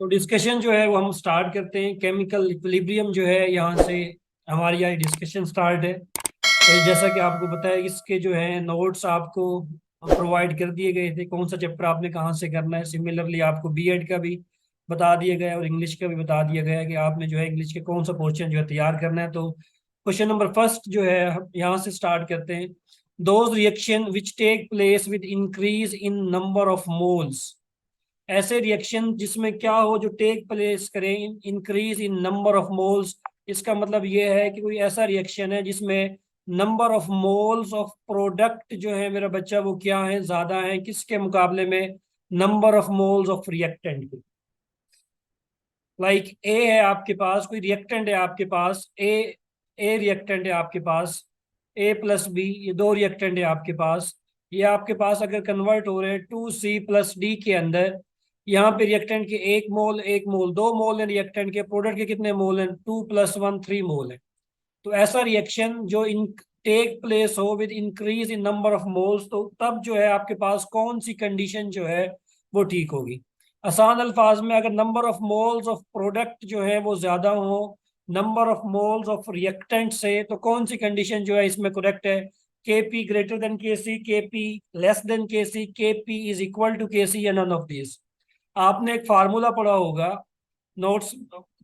तो डिस्कशन जो है वो हम स्टार्ट करते हैं। केमिकल इक्विलिब्रियम जो है यहाँ से हमारी यहाँ डिस्कशन स्टार्ट है। जैसा कि आपको पता है, इसके जो है नोट्स आपको प्रोवाइड कर दिए गए थे, कौन सा चैप्टर आपने कहाँ से करना है। सिमिलरली आपको बीएड का भी बता दिया गया है और इंग्लिश का भी बता दिया गया है कि आपने जो है इंग्लिश के कौन सा क्वेश्चन जो है तैयार करना है। तो क्वेश्चन नंबर फर्स्ट जो है हम यहाँ से स्टार्ट करते हैं। Those reaction which take place with increase in number of moles. ऐसे रिएक्शन जिसमें क्या हो, जो टेक प्लेस करें increase in number of moles. इसका मतलब ये है कि कोई ऐसा रिएक्शन है जिसमें number of moles of product जो है मेरा बच्चा वो क्या है, ज्यादा है किसके मुकाबले में, number of moles of reactant के। लाइक ए है आपके पास, कोई रिएक्टेंट है आपके पास, ए रिएक्टेंट है आपके पास, ए प्लस बी, ये दो रिएक्टेंट है आपके पास। ये आपके पास अगर कन्वर्ट हो रहे हैं 2C+D के अंदर, यहाँ पे रिएक्टेंट के एक मोल 2 मोल है, रिएक्टेंट के प्रोडक्ट के कितने मोल हैं, 2+1 3 मोल है। तो ऐसा रिएक्शन जो इन टेक प्लेस हो with increase in number of moles, तो तब जो है आपके पास कौन सी कंडीशन जो है वो ठीक होगी। आसान अल्फाज में, अगर number of moles of product जो है वो ज्यादा हो number of moles of reactant से, तो कौन सी कंडीशन जो है इसमें करेक्ट है। के पी ग्रेटर देन के सी, के पी लेस देन के सी, के P is equal to K सी, या नन ऑफ दिस। आपने एक फार्मूला पढ़ा होगा नोट्स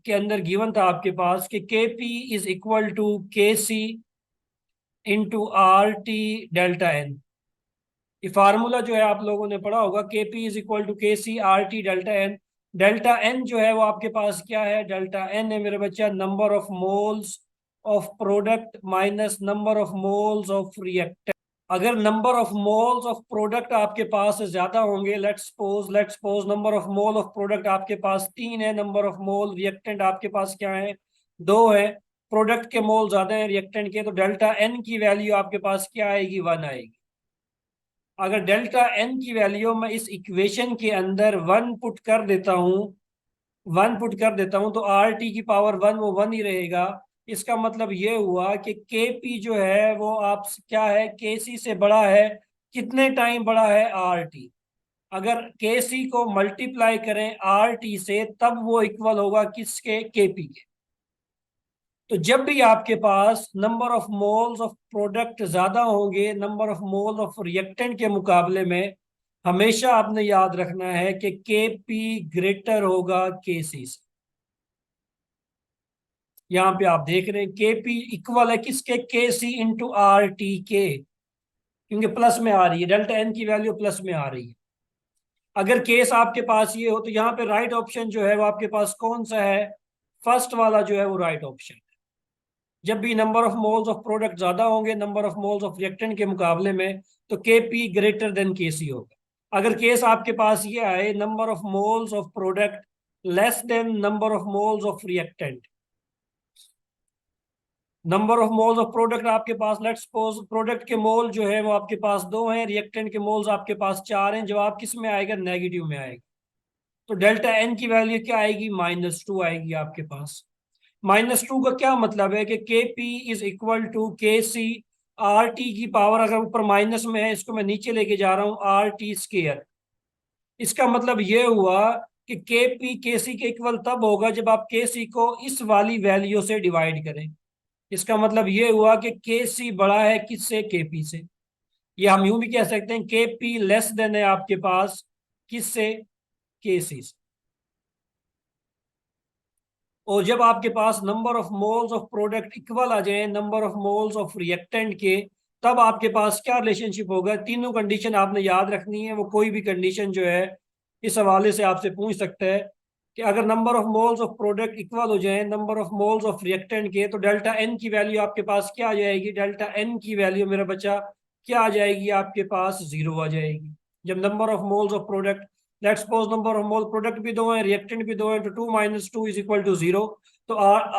के अंदर, गिवन था आपके पास कि के P is equal to K C into R T delta N. ये फार्मूला जो है आप लोगों ने पढ़ा होगा, के P is equal to K C R T delta N. Delta N जो है वो आपके पास क्या है, डेल्टा एन है मेरे बच्चा number of moles of product minus number of moles of reactant. अगर number of moles of product आपके पास ज्यादा होंगे, let's suppose number of mole of product आपके पास 3 है, नंबर ऑफ मोल रिएक्टेंट आपके पास क्या है, 2 है। प्रोडक्ट के मोल ज्यादा है रिएक्टेंट के, तो डेल्टा एन की वैल्यू आपके पास क्या आएगी, 1 आएगी। अगर डेल्टा एन की वैल्यू मैं इस इक्वेशन के अंदर 1 पुट कर देता हूँ, 1 पुट कर देता हूँ, तो आर टी की पावर 1 वो 1 ही रहेगा। इसका मतलब ये हुआ कि के पी जो है वो आप क्या है, के सी से बड़ा है। कितने टाइम बड़ा है, आर टी। अगर के सी को मल्टीप्लाई करें आर टी से, तब वो इक्वल होगा किसके, के पी के। तो जब भी आपके पास number of moles of product ज्यादा होंगे number of mole of reactant के मुकाबले में, हमेशा आपने याद रखना है कि के पी ग्रेटर होगा के सी से। यहाँ पे आप देख रहे हैं के पी इक्वल है किसके, के सी इंटू आर टी के, क्योंकि प्लस में आ रही है, डेल्टा एन की वैल्यू प्लस में आ रही है। अगर केस आपके पास ये हो, तो यहाँ पे राइट ऑप्शन जो है वो आपके पास कौन सा है, फर्स्ट वाला जो है वो राइट ऑप्शन। जब भी number of moles of product ज्यादा होंगे number of moles of reactant के मुकाबले में, तो के पी ग्रेटर देन के सी होगा। अगर केस आपके पास ये आए number of moles of product less than number of moles of reactant, number of moles of product आपके पास, लेट्स सपोज प्रोडक्ट के मोल जो है वो आपके पास 2 हैं, रिएक्टेंट के मोल्स आपके पास 4 हैं, जवाब किस में आएगा, नेगेटिव में आएगा। तो डेल्टा एन की वैल्यू क्या आएगी, -2 आएगी आपके पास। -2 का क्या मतलब है कि के P is equal to K C R T की पावर, अगर ऊपर माइनस में है इसको मैं नीचे लेके जा रहा हूँ, आर टी स्केयर। इसका मतलब ये हुआ कि के पी के सी के इक्वल तब होगा जब आप के सी को इस वाली वैल्यू से डिवाइड करें। इसका मतलब ये हुआ कि के सी बड़ा है किससे, के पी से। या हम यूं भी कह सकते हैं के पी लेस देन है आपके पास किससे, के सी से। और जब आपके पास number of moles of product equal आ जाए number of moles of reactant के, तब आपके पास क्या रिलेशनशिप होगा, तीनों कंडीशन आपने याद रखनी है। वो कोई भी कंडीशन जो है इस हवाले से आपसे पूछ सकता है कि अगर number of moles of product equal हो जाए number of moles of reactant के, तो डेल्टा एन की वैल्यू आपके पास क्या आ जाएगी, डेल्टा एन की वैल्यू मेरा बच्चा क्या आ जाएगी, आपके पास 0 आ जाएगी। जब number of moles of product, let's suppose number of mole product भी 2 है रिएक्टेंट भी 2 है, तो 2 - 2 इज इक्वल टू 0। तो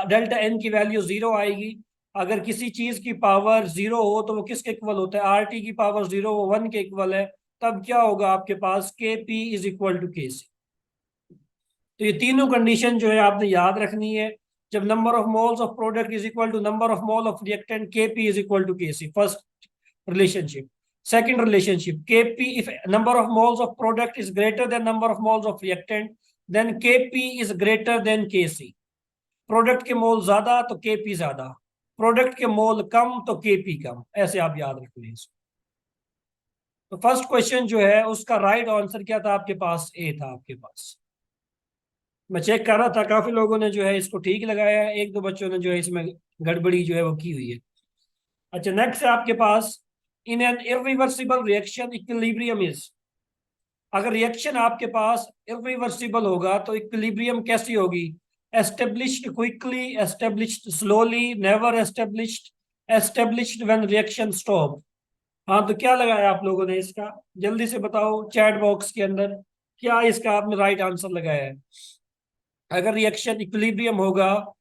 डेल्टा एन की वैल्यू 0 आएगी। अगर किसी चीज की पावर 0 हो तो वो किसके इक्वल होता है, आर टी की पावर 0 वो 1 के इक्वल है। तब क्या होगा आपके पास, के P is equal to K सी। तो ये तीनों कंडीशन जो है आपने याद रखनी है। जब number of moles of product is equal to number of mole of reactant, K P is equal to K C, first relationship. Second relationship, Kp if number of moles of product is greater than number of moles of reactant, then Kp is greater than Kc। Product के mole ज्यादा तो Kp ज्यादा, product के मोल कम तो Kp कम। ऐसे आप याद रख लें इसको। तो फर्स्ट क्वेश्चन जो है उसका राइट आंसर क्या था आपके पास? ए था आपके पास। मैं चेक कर रहा था, काफी लोगों ने जो है इसको ठीक लगाया है, एक दो बच्चों ने जो है इसमें गड़बड़ी जो है वो की हुई है। अच्छा, नेक्स्ट है आपके पास, in an irreversible reaction equilibrium is. अगर रिएक्शन आपके पास इरिवर्सिबल होगा तो इक्विलिब्रियम कैसी होगी? Established quickly, established slowly, never established, established when reaction stop. हाँ, तो क्या लगाया आप लोगों ने इसका? जल्दी से बताओ चैट बॉक्स के अंदर, क्या इसका आपने राइट आंसर लगाया है? अगर रिएक्शन इक्विलिब्रियम होगा,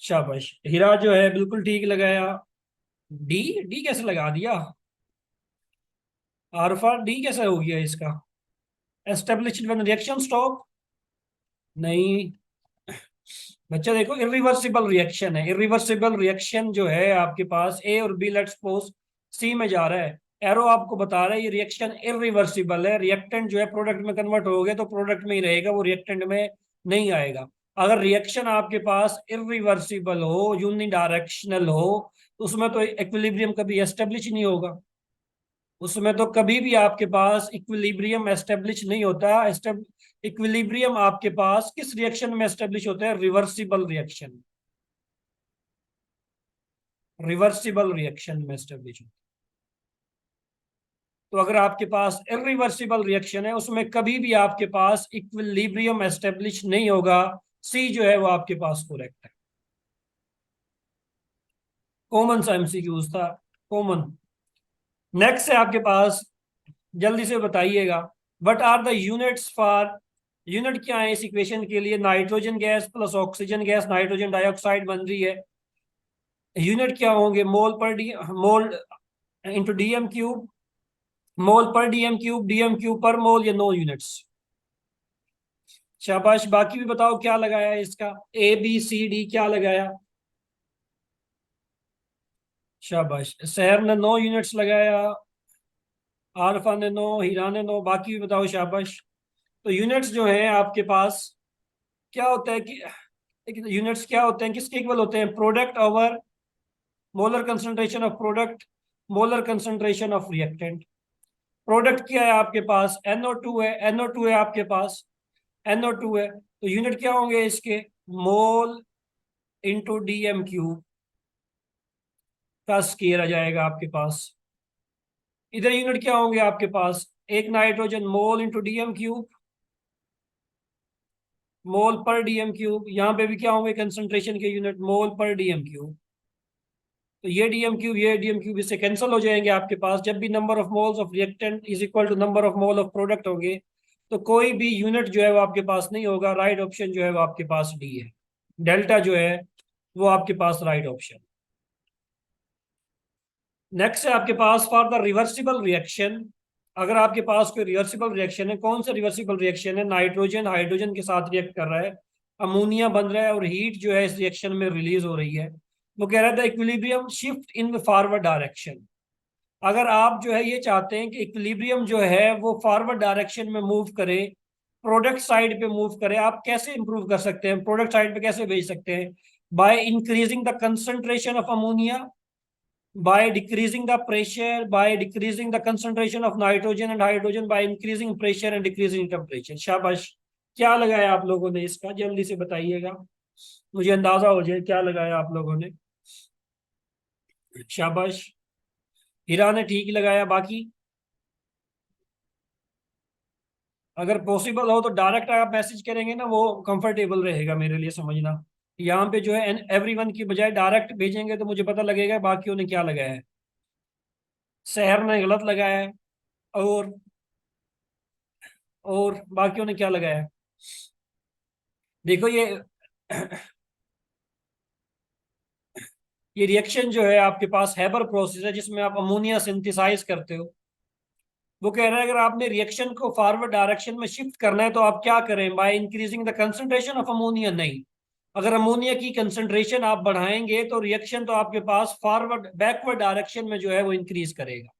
शाबाश, हीरा जो है बिल्कुल ठीक लगाया। डी, डी कैसे लगा दिया? आरफा डी कैसे हो गया इसका? Established when reaction stop? नहीं बच्चा, देखो इरिवर्सिबल रिएक्शन है, इरिवर्सिबल रिएक्शन जो है आपके पास ए और बी, लेट्स सपोज सी में जा रहा है, एरो आपको बता रहा है ये रिएक्शन इरिवर्सिबल है, रिएक्टेंट जो है प्रोडक्ट में कन्वर्ट हो गया तो प्रोडक्ट में ही रहेगा, वो रिएक्टेंट में नहीं आएगा। अगर रिएक्शन आपके पास इरिवर्सिबल हो, यूनिडायरेक्शनल हो, तो उसमें तो इक्विलिब्रियम कभी एस्टेब्लिश नहीं होगा, उसमें तो कभी भी आपके पास इक्विलिब्रियम एस्टेब्लिश नहीं होता। इक्विलिब्रियम आपके पास किस रिएक्शन में एस्टेब्लिश होता है? रिवर्सिबल रिएक्शन, रिवर्सिबल रिएक्शन में एस्टेब्लिश होता है। तो अगर आपके पास इरिवर्सिबल रिएक्शन है उसमें कभी भी आपके पास इक्विलिब्रियम एस्टेब्लिश नहीं होगा। सी जो है वो आपके पास करेक्ट है। कॉमन सा एमसीक्यूज था, कॉमन। नेक्स्ट है आपके पास, जल्दी से बताइएगा, what are the units for, unit क्या है इस इक्वेशन के लिए? Nitrogen gas plus oxygen gas nitrogen dioxide बन रही है, यूनिट क्या होंगे? Mole per D, mole into DM cube, mole per DM cube, DM cube पर मोल, या नो यूनिट्स? शाबाश, बाकी भी बताओ क्या लगाया है इसका? ए बी सी डी क्या लगाया? शाबाश, शहर ने नो यूनिट्स लगाया, आरफा ने नो, हीरा ने नो, बाकी भी बताओ शाबाश। तो यूनिट्स जो है आपके पास क्या होता है कि, यूनिट्स क्या होते हैं, किसके इक्वल होते हैं? Product over molar concentration of product, molar concentration of reactant. Product क्या है आपके पास? NO2 है, NO2 है आपके पास, NO2 है, तो यूनिट क्या होंगे इसके? मोल इंटू डीएम क्यूब का स्केयर आ जाएगा आपके पास। इधर यूनिट क्या होंगे आपके पास? एक nitrogen, mole into DM cube, mole per DM cube. यहाँ पे भी क्या होंगे कंसंट्रेशन के यूनिट? मोल पर डीएम क्यूब। तो ये डीएम क्यूब, ये डीएम क्यूब इससे कैंसिल हो जाएंगे आपके पास। जब भी number of moles of reactant is equal to number of mole of product होंगे, तो कोई भी यूनिट जो है वो आपके पास नहीं होगा। राइट ऑप्शन जो है वो आपके पास डी है, डेल्टा जो है वो आपके पास राइट ऑप्शन। नेक्स्ट है आपके पास, फॉर द रिवर्सिबल रिएक्शन, अगर आपके पास कोई रिवर्सिबल रिएक्शन है, कौन सा रिवर्सिबल रिएक्शन है? नाइट्रोजन हाइड्रोजन के साथ रिएक्ट कर रहा है, अमोनिया बन रहा है और हीट जो है इस रिएक्शन में रिलीज हो रही है। वो कह रहा था equilibrium shift in the forward direction. अगर आप जो है ये चाहते हैं कि इक्विलिब्रियम जो है वो फॉरवर्ड डायरेक्शन में मूव करे, प्रोडक्ट साइड पे मूव करे, आप कैसे इंप्रूव कर सकते हैं? प्रोडक्ट साइड पे कैसे भेज सकते हैं? By increasing the concentration of ammonia, by decreasing the pressure, by decreasing the concentration of nitrogen and hydrogen, by increasing pressure and decreasing temperature। शाबाश, क्या लगाया आप लोगों ने इसका? जल्दी से बताइएगा, मुझे अंदाजा हो जाए क्या लगाया आप लोगों ने। शाबाश, हीरा ने ठीक लगाया। बाकी अगर पॉसिबल हो तो डायरेक्ट आप मैसेज करेंगे ना, वो कंफर्टेबल रहेगा मेरे लिए समझना। यहाँ पे जो है एवरीवन की बजाय डायरेक्ट भेजेंगे तो मुझे पता लगेगा बाकियों ने क्या लगाया है। शहर ने गलत लगाया है, और बाकियों ने क्या लगाया है? देखो ये रिएक्शन जो है आपके पास हैबर प्रोसेस है जिसमें आप अमोनिया सिंथेसाइज करते हो। वो कह रहा है अगर आपने रिएक्शन को फॉरवर्ड डायरेक्शन में शिफ्ट करना है तो आप क्या करें? By increasing the concentration of ammonia? नहीं, अगर अमोनिया की कंसंट्रेशन आप बढ़ाएंगे तो रिएक्शन तो आपके पास फॉरवर्ड, बैकवर्ड डायरेक्शन में जो है वो इंक्रीज करेगा,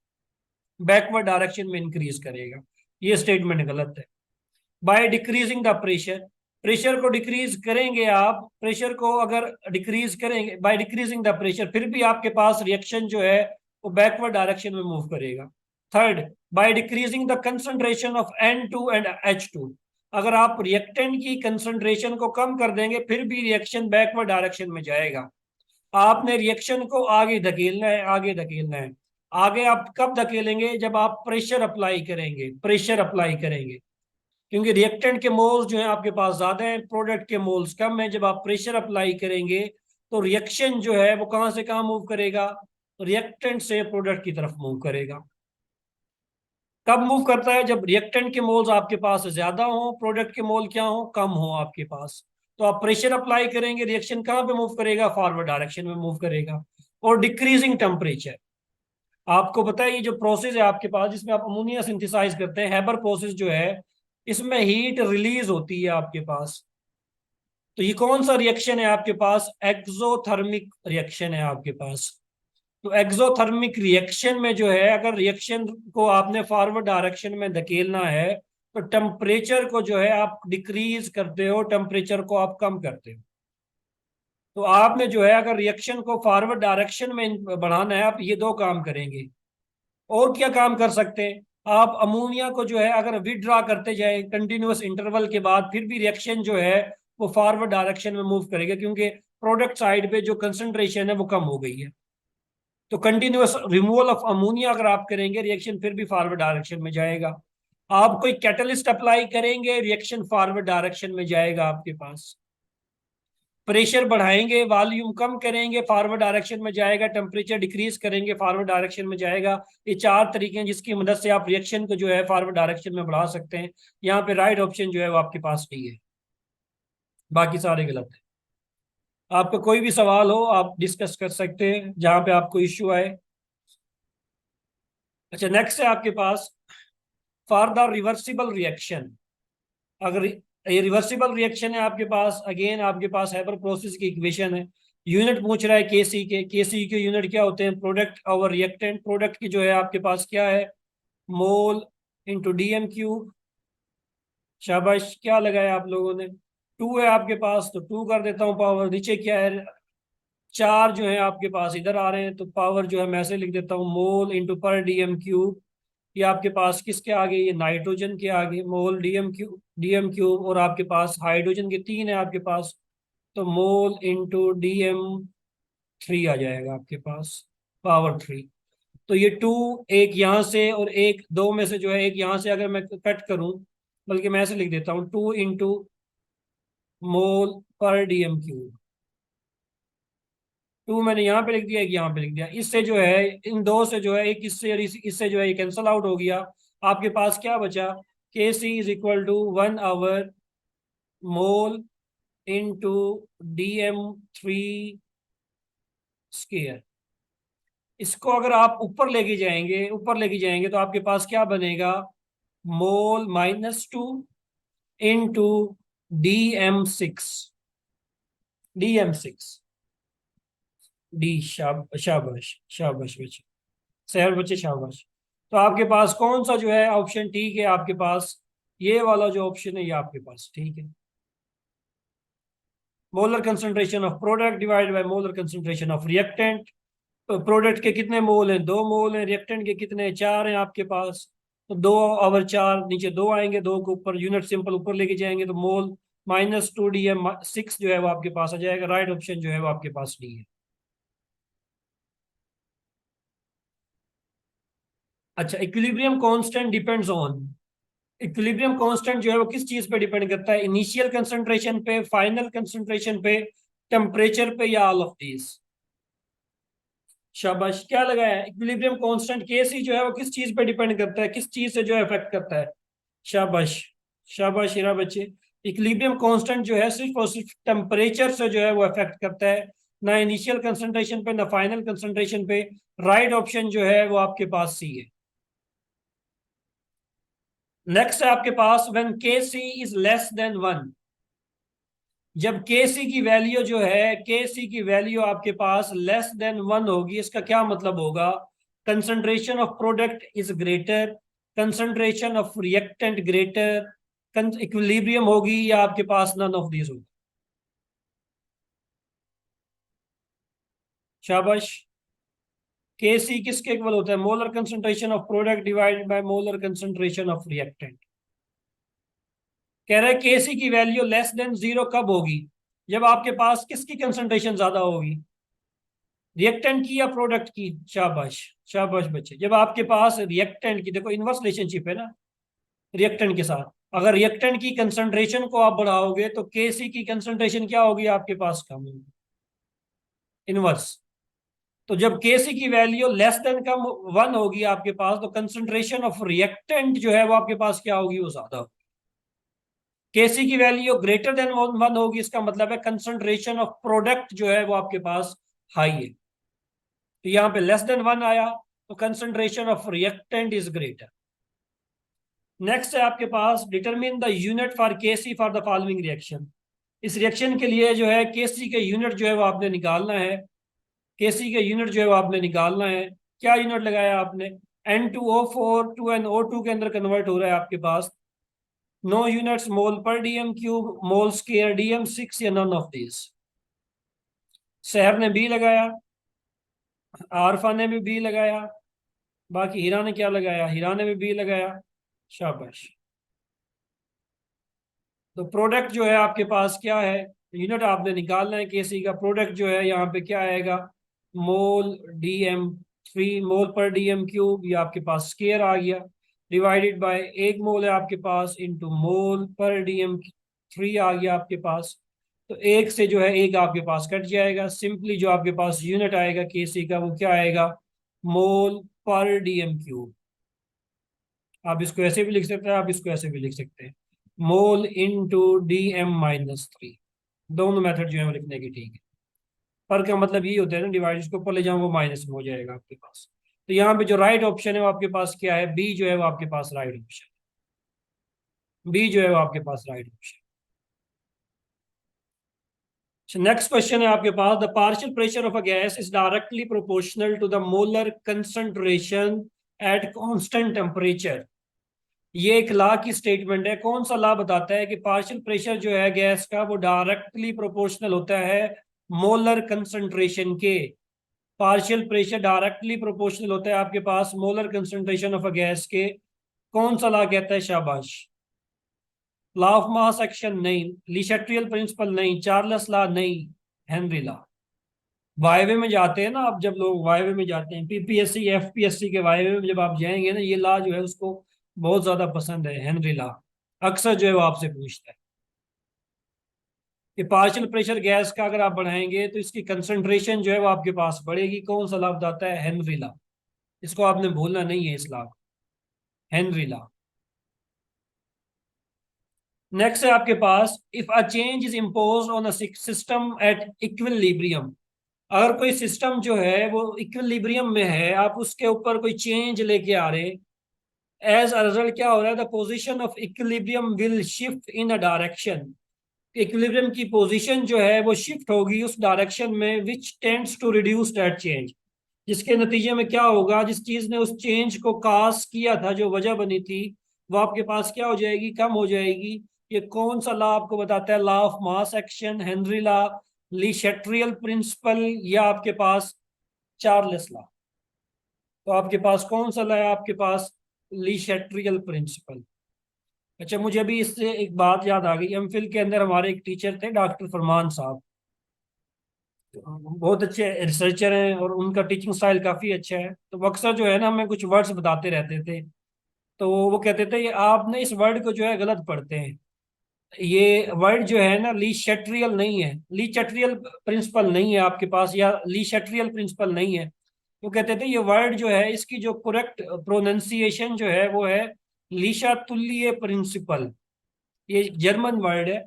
बैकवर्ड डायरेक्शन में इंक्रीज करेगा। ये स्टेटमेंट गलत है। By decreasing the pressure, pressure को डिक्रीज करेंगे आप, प्रेशर को अगर डिक्रीज करेंगे बाय डिक्रीजिंग द प्रेशर, फिर भी आपके पास रिएक्शन जो है वो बैकवर्ड डायरेक्शन में मूव करेगा। Third, by decreasing the concentration of N2 and H2, अगर आप रिएक्टेंट की कंसंट्रेशन को कम कर देंगे फिर भी रिएक्शन बैकवर्ड डायरेक्शन में जाएगा। आपने रिएक्शन को आगे धकेलना है, आगे धकेलना है। आगे आप कब धकेलेंगे? जब आप प्रेशर अप्लाई करेंगे, प्रेशर अप्लाई करेंगे, क्योंकि रिएक्टेंट के मोल्स जो है आपके पास ज्यादा है, प्रोडक्ट के मोल्स कम है। जब आप प्रेशर अप्लाई करेंगे तो रिएक्शन जो है वो कहां से कहां मूव करेगा? रिएक्टेंट से प्रोडक्ट की तरफ मूव करेगा। कब मूव करता है? जब रिएक्टेंट के मोल्स आपके पास ज्यादा हो, प्रोडक्ट के मोल क्या हो? कम हो आपके पास। तो आप प्रेशर अप्लाई करेंगे, रिएक्शन कहां पे मूव करेगा? फॉरवर्ड डायरेक्शन में मूव करेगा। और डिक्रीजिंग टेम्परेचर, आपको पता है ये जो प्रोसेस है आपके पास जिसमें आप अमोनिया सिंथेसाइज करते हैं, हैबर प्रोसेस जो है, इसमें हीट रिलीज होती है आपके पास। तो ये कौन सा रिएक्शन है आपके पास? एक्सोथर्मिक रिएक्शन है आपके पास। तो एक्सोथर्मिक रिएक्शन में जो है, अगर रिएक्शन को आपने फॉरवर्ड डायरेक्शन में धकेलना है तो टेम्परेचर को जो है आप डिक्रीज करते हो, टेम्परेचर को आप कम करते हो। तो आपने जो है अगर रिएक्शन को फॉरवर्ड डायरेक्शन में बढ़ाना है, आप ये दो काम करेंगे। और क्या काम कर सकते हैं? आप अमोनिया को जो है अगर विड्रॉ करते जाए कंटिन्यूअस इंटरवल के बाद, फिर भी रिएक्शन जो है वो फॉरवर्ड डायरेक्शन में मूव करेगा, क्योंकि प्रोडक्ट साइड पे जो कंसंट्रेशन है वो कम हो गई है। तो कंटिन्यूअस रिमूवल ऑफ अमोनिया अगर आप करेंगे, रिएक्शन फिर भी फॉरवर्ड डायरेक्शन में जाएगा। आप कोई कैटलिस्ट अप्लाई करेंगे, रिएक्शन फॉरवर्ड डायरेक्शन में जाएगा आपके पास। प्रेशर बढ़ाएंगे, वॉल्यूम कम करेंगे, फॉरवर्ड डायरेक्शन में जाएगा। टेम्परेचर डिक्रीज करेंगे, फॉरवर्ड डायरेक्शन में जाएगा। ये चार तरीके हैं जिसकी मदद से आप रिएक्शन को जो है फॉरवर्ड डायरेक्शन में बढ़ा सकते हैं। यहाँ पे राइट ऑप्शन जो है वो आपके पास नहीं है, बाकी सारे गलत है। आपका कोई भी सवाल हो आप डिस्कस कर सकते हैं जहां पे आपको इश्यू आए। अच्छा, नेक्स्ट है आपके पास फॉर द रिवर्सिबल रिएक्शन। अगर ये रिवर्सिबल रिएक्शन है आपके पास, अगेन आपके पास हैबर प्रोसेस की इक्वेशन है। यूनिट पूछ रहा है केसी के यूनिट क्या होते हैं? प्रोडक्ट और रिएक्टेंट। प्रोडक्ट की जो है आपके पास क्या है? मोल इंटू डीएम क्यूब। शाबाश, क्या लगाया आप लोगों ने? टू है आपके पास तो टू कर देता हूँ पावर। नीचे क्या है? चार जो है आपके पास इधर आ रहे हैं, तो पावर जो है मैं ऐसे लिख देता हूँ मोल इंटू पर डीएम क्यूब। ये आपके पास किसके आगे? ये नाइट्रोजन के आगे मोल डीएम क्यूब। और आपके पास हाइड्रोजन के तीन है आपके पास, तो मोल इंटू डीएम 3 आ जाएगा आपके पास, पावर 3। तो ये टू, एक यहाँ से और एक दो में से जो है एक यहाँ से अगर मैं कट करूं, बल्कि मैं ऐसे लिख देता हूँ 2 into mole per DM cube. To मैंने यहाँ पे लिख दिया, एक यहाँ पे लिख दिया। इससे जो है इन दो से जो है एक इससे और इससे जो है ये कैंसल आउट हो गया। आपके पास क्या बचा? Kc = 1/मोल इंटू dm3 स्क्वायर। इसको अगर आप ऊपर लेके जाएंगे तो आपके पास क्या बनेगा? मोल -2 इंटू dm6। डी शाबाश शाबाश बच्चे, शहर बच्चे शाबाश। तो आपके पास कौन सा जो है ऑप्शन ठीक है? आपके पास ये वाला जो ऑप्शन है ये आपके पास ठीक है। Molar concentration of product divide by molar concentration of reactant. Product के कितने मोल हैं? 2 मोल हैं। रिएक्टेंट के कितने? 4 हैं आपके पास। तो 2/4, नीचे 2 आएंगे, 2 को ऊपर यूनिट सिंपल ऊपर लेके जाएंगे तो मोल -2 dm6 जो है वो आपके पास आ जाएगा। राइट ऑप्शन जो है वो आपके पास नहीं है। अच्छा, equilibrium constant depends on. Equilibrium constant जो है वो किस चीज पे डिपेंड करता है? इनिशियल कंसंट्रेशन पे, फाइनल कंसंट्रेशन पे, टेम्परेचर पे, या ऑल ऑफ दीज? शाबाश, क्या लगाया? इक्विलिब्रियम कांस्टेंट केसी जो है वो किस चीज पे डिपेंड करता है? किस चीज से जो है अफेक्ट करता है? शाबाश शाबाश हीरा बच्चे। इक्विलिब्रियम कांस्टेंट जो है सिर्फ और सिर्फ टेम्परेचर से जो है वो अफेक्ट करता है, ना इनिशियल कंसंट्रेशन पे ना फाइनल कंसंट्रेशन पे। राइट ऑप्शन जो है वो आपके पास सी है। नेक्स्ट है आपके पास व्हेन Kc > 1। जब के सी की वैल्यू आपके पास <1 होगी, इसका क्या मतलब होगा? Concentration of product is greater, concentration of reactant greater, equilibrium होगी या आपके पास नन ऑफ दीज होगी? शाबाश। के सी किसके इक्वल होता है? Molar concentration of product divided by molar concentration of reactant. कह रहे हैं के सी की वैल्यू लेस देन जीरो कब होगी? जब आपके पास किसकी कंसंट्रेशन ज्यादा होगी? रिएक्टेंट की या प्रोडक्ट की? शाबाश। शाबाश बच्चे। जब आपके पास रिएक्टेंट की, देखो इनवर्स रिलेशनशिप है ना रिएक्टेंट के साथ। अगर रिएक्टेंट की कंसंट्रेशन को आप बढ़ाओगे तो के सी की कंसंट्रेशन क्या होगी आपके पास? कम होगी। इनवर्स। तो जब के सी की वैल्यू लेस देन कम वन होगी आपके पास, तो कंसंट्रेशन ऑफ रिएक्टेंट जो है वो आपके पास क्या होगी? वो ज्यादा होगी। के सी की वैल्यू ग्रेटर देन वन होगी, इसका मतलब है कंसंट्रेशन ऑफ प्रोडक्ट जो है वो आपके पास हाई है। तो यहाँ पे लेस देन वन आया, तो concentration of reactant is greater. Next है आपके पास डिटरमिन द यूनिट फॉर के सी फॉर द फॉलोइंग रिएक्शन। इस रिएक्शन के लिए जो है के सी के यूनिट जो है वो आपने निकालना है। के सी के यूनिट जो है वो आपने निकालना है। क्या यूनिट लगाया आपने? N2O4 2NO2 के अंदर कन्वर्ट हो रहा है आपके पास। नो यूनिट्स मोल पर डीएम क्यूब, मोल स्केयर DM6 या नन ऑफ दिस। शहर ने बी लगाया, आरफा ने भी बी लगाया, बाकी हीरा ने क्या लगाया? हीरा ने भी बी लगाया। शाबाश। तो प्रोडक्ट जो है आपके पास क्या है? यूनिट आपने निकालना है केसी का। प्रोडक्ट जो है यहाँ पे क्या आएगा? मोल DM3, मोल पर डीएम क्यूब, ये आपके पास स्केयर आ गया, डिवाइडेड बाय एक मोल है आपके पास इंटू मोल पर DM3 आ गया आपके पास। तो एक से जो है एक आपके पास कट जाएगा। सिंपली जो आपके पास यूनिट आएगा केसी का वो क्या आएगा? मोल पर डीएम क्यूब। आप इसको ऐसे भी लिख सकते हैं, आप इसको ऐसे भी लिख सकते हैं, मोल इंटू DM-3। दोनों मेथड जो है वो लिखने की ठीक है। पर का मतलब ये होता है ना, डिवाइड इसको ऊपर ले जाऊँ वो माइनस में हो जाएगा आपके पास। तो यहाँ पे जो राइट ऑप्शन है वो आपके पास क्या है? बी जो है वो आपके पास राइट ऑप्शन। बी जो है वो आपके पास राइट ऑप्शन। नेक्स्ट क्वेश्चन है आपके पास, the partial pressure of a gas is directly proportional to the molar concentration at constant temperature. ये एक लॉ की स्टेटमेंट है। कौन सा लॉ बताता है कि पार्शियल प्रेशर जो है गैस का वो डायरेक्टली प्रोपोर्शनल होता है मोलर कंसंट्रेशन के? पार्शियल प्रेशर डायरेक्टली प्रोपोर्शनल होता है आपके पास molar concentration of a gas के। कौन सा लॉ कहता है? शाबाश। लॉ ऑफ मास एक्शन नहीं, लीशेट्रियल प्रिंसिपल नहीं, चार्ल्स लॉ नहीं, हेनरी लॉ। वायवे में जाते हैं ना आप, जब लोग वायवे में जाते हैं PPSC FPSC के वायवे में जब आप जाएंगे ना, ये लॉ जो है उसको बहुत ज्यादा पसंद है, हेनरी लॉ। अक्सर जो है वो आपसे पूछता है कि पार्शियल प्रेशर गैस का अगर आप बढ़ाएंगे तो इसकी कंसंट्रेशन जो है वो आपके पास बढ़ेगी। कौन सा लॉ बताता है? Henry law. इसको आपने भूलना नहीं है, इस लॉ को। Henry law. नेक्स्ट है आपके पास, if a change is impose on a system at equilibrium. अगर कोई सिस्टम जो है वो इक्विलिब्रियम में है, आप उसके ऊपर कोई चेंज लेके आ रहे, एज अ रिजल्ट क्या हो रहा है? The position of equilibrium will shift in a direction. Equilibrium की पोजीशन जो है वो शिफ्ट होगी उस डायरेक्शन में which tends to reduce that change. जिसके नतीजे में क्या होगा? जिस चीज ने उस चेंज को काज किया था, जो वजह बनी थी, वो आपके पास क्या हो जाएगी? कम हो जाएगी। ये कौन सा लॉ आपको बताता है? Law of mass action, Henry law, Le Chatelier principle, या आपके पास चार्ल्स लॉ? तो आपके पास कौन सा लॉ है? आपके पास लीशेट्रियल प्रिंसिपल। अच्छा, मुझे अभी इससे एक बात याद आ गई। एमफिल के अंदर हमारे एक टीचर थे, डॉक्टर फरमान साहब। बहुत अच्छे रिसर्चर हैं और उनका टीचिंग स्टाइल काफी अच्छा है। तो वो अक्सर जो है ना हमें कुछ वर्ड्स बताते रहते थे। तो वो कहते थे, ये आपने इस वर्ड को जो है गलत पढ़ते हैं। ये वर्ड जो है ना लीशेट्रियल नहीं है, लीचेट्रियल प्रिंसिपल नहीं है आपके पास, या लीशेट्रियल प्रिंसिपल नहीं है। वो कहते थे ये वर्ड जो है इसकी जो करेक्ट प्रोनाउंसिएशन जो है वो है लीशा तुल्य प्रिंसिपल। ये जर्मन वर्ड है।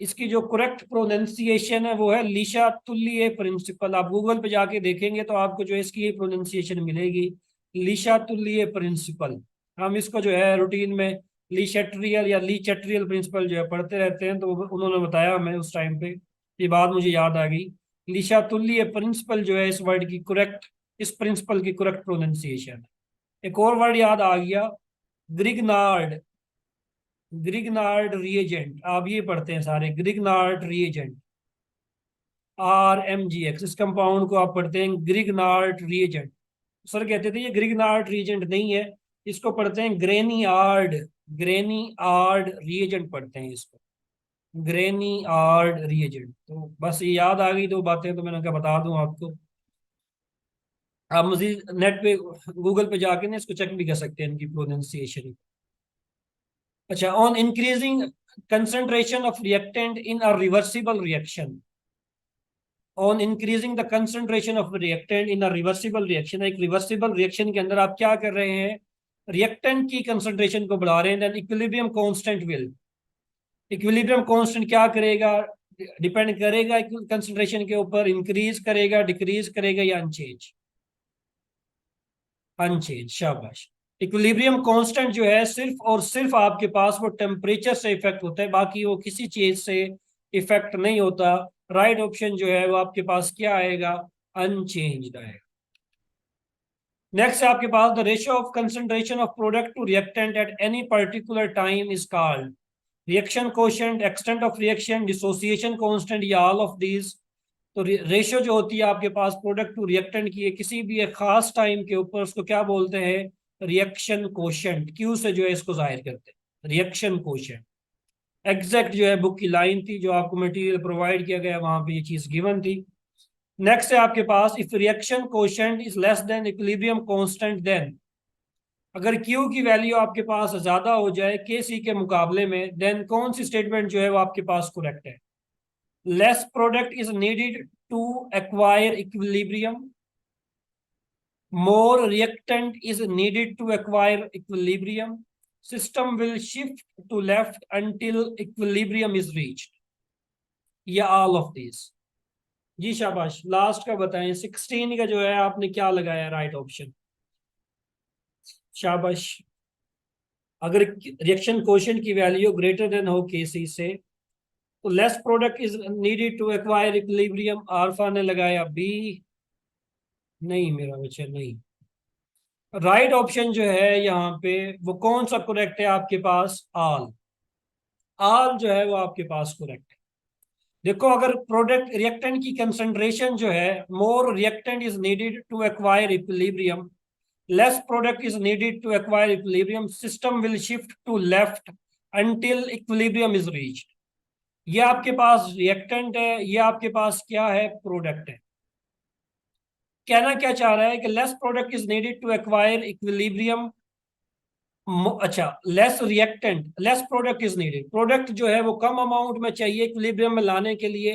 इसकी जो करेक्ट प्रोनाउंसिएशन है वो है लीशा तुल्य प्रिंसिपल। आप गूगल पे जाके देखेंगे तो आपको जो है इसकी प्रोनाउंसिएशन मिलेगी, लीशा तुल्य प्रिंसिपल। हम इसको जो है रूटीन में लीशेट्रियल या लीचेट्रियल प्रिंसिपल जो है पढ़ते रहते हैं। तो उन्होंने बताया हमें उस टाइम पे, ये बात मुझे याद आ गई। लीशा तुल्य प्रिंसिपल जो है इस वर्ड की करेक्ट, इस प्रिंसिपल की करेक्ट प्रोनाउंसिएशन। एक और वर्ड याद आ गया, ग्रिगनार्ड। ग्रिग्नार्ड रिएजेंट, आप ये पढ़ते हैं सारे, ग्रिग्नार्ड रिएजेंट, RMGX, इस कंपाउंड को आप पढ़ते हैं ग्रिग्नार्ड रिएजेंट। सर कहते थे ये ग्रिग्नार्ड रिएजेंट नहीं है, इसको पढ़ते हैं ग्रेनियार्ड, ग्रेनियार्ड रिएजेंट पढ़ते हैं इसको, ग्रेनियार्ड रिएजेंट। तो बस ये याद आ गई दो बातें, तो मैंने कहा बता दूं आपको। आप मजीद नेट पे, गूगल पे जाके ना इसको चेक भी कर सकते हैं इनकी प्रोनाउंसिएशन। अच्छा, on increasing concentration of reactant in a reversible reaction, on increasing the concentration of reactant in a reversible reaction, एक रिवर्सिबल रिएक्शन के अंदर आप क्या कर रहे हैं, रिएक्टेंट की कंसंट्रेशन को बढ़ा रहे हैं, then equilibrium constant will, equilibrium constant क्या करेगा, डिपेंड करेगा कंसंट्रेशन के ऊपर, इंक्रीज करेगा, डिक्रीज करेगा या अनचेंज, अनचेंज, शाबाश। इक्विलिब्रियम कांस्टेंट जो है सिर्फ और सिर्फ आपके पास वो टेम्परेचर से इफेक्ट होता है, बाकी वो किसी चीज से इफेक्ट नहीं होता। राइट ऑप्शन जो है वो आपके पास क्या आएगा, अनचेंज्ड आएगा। नेक्स्ट आपके पास the ratio of concentration of product to reactant at any particular time is called reaction quotient, extent of reaction, dissociation constant, या ऑल ऑफ दीज। तो रेशियो जो होती है आपके पास प्रोडक्ट टू रिएक्टेंट की, किसी भी एक खास टाइम के ऊपर, उसको क्या बोलते हैं, रिएक्शन कोशेंट। क्यू से जो है इसको जाहिर करते हैं, रिएक्शन कोशेंट। एग्जैक्ट जो है बुक की लाइन थी, जो आपको मटेरियल प्रोवाइड किया गया वहां पे ये चीज गिवन थी। नेक्स्ट है आपके पास, if reaction quotient is less than equilibrium constant then, अगर क्यू की वैल्यू आपके पास ज्यादा हो जाए के सी के मुकाबले में, देन कौन सी स्टेटमेंट जो है वो आपके पास करेक्ट है, less product is needed to acquire equilibrium, more reactant is needed to acquire equilibrium, system will shift to left until equilibrium is reached, या all of these। जी शाबाश, लास्ट का बताएं, 16 का जो है आपने क्या लगाया राइट ऑप्शन, शाबाश। अगर रिएक्शन कोशेंट की वैल्यू ग्रेटर देन हो के सी से, तो less product is needed to acquire equilibrium, alpha ने लगाया बी, नहीं मेरा बच्चा नहीं। राइट ऑप्शन जो है यहाँ पे वो कौन सा करेक्ट है आपके पास, आल, आल जो है वो आपके पास करेक्ट है। देखो, अगर प्रोडक्ट रिएक्टेंट की कंसंट्रेशन जो है, more reactant is needed to acquire equilibrium, less product is needed to acquire equilibrium, system will shift to left until equilibrium is reached. ये आपके पास रिएक्टेंट है, ये आपके पास क्या है, प्रोडक्ट है। कहना क्या चाह रहा है कि less product is needed to acquire equilibrium, अच्छा, less reactant, less product is needed, product जो है वो कम अमाउंट में चाहिए इक्विलिब्रियम में लाने के लिए,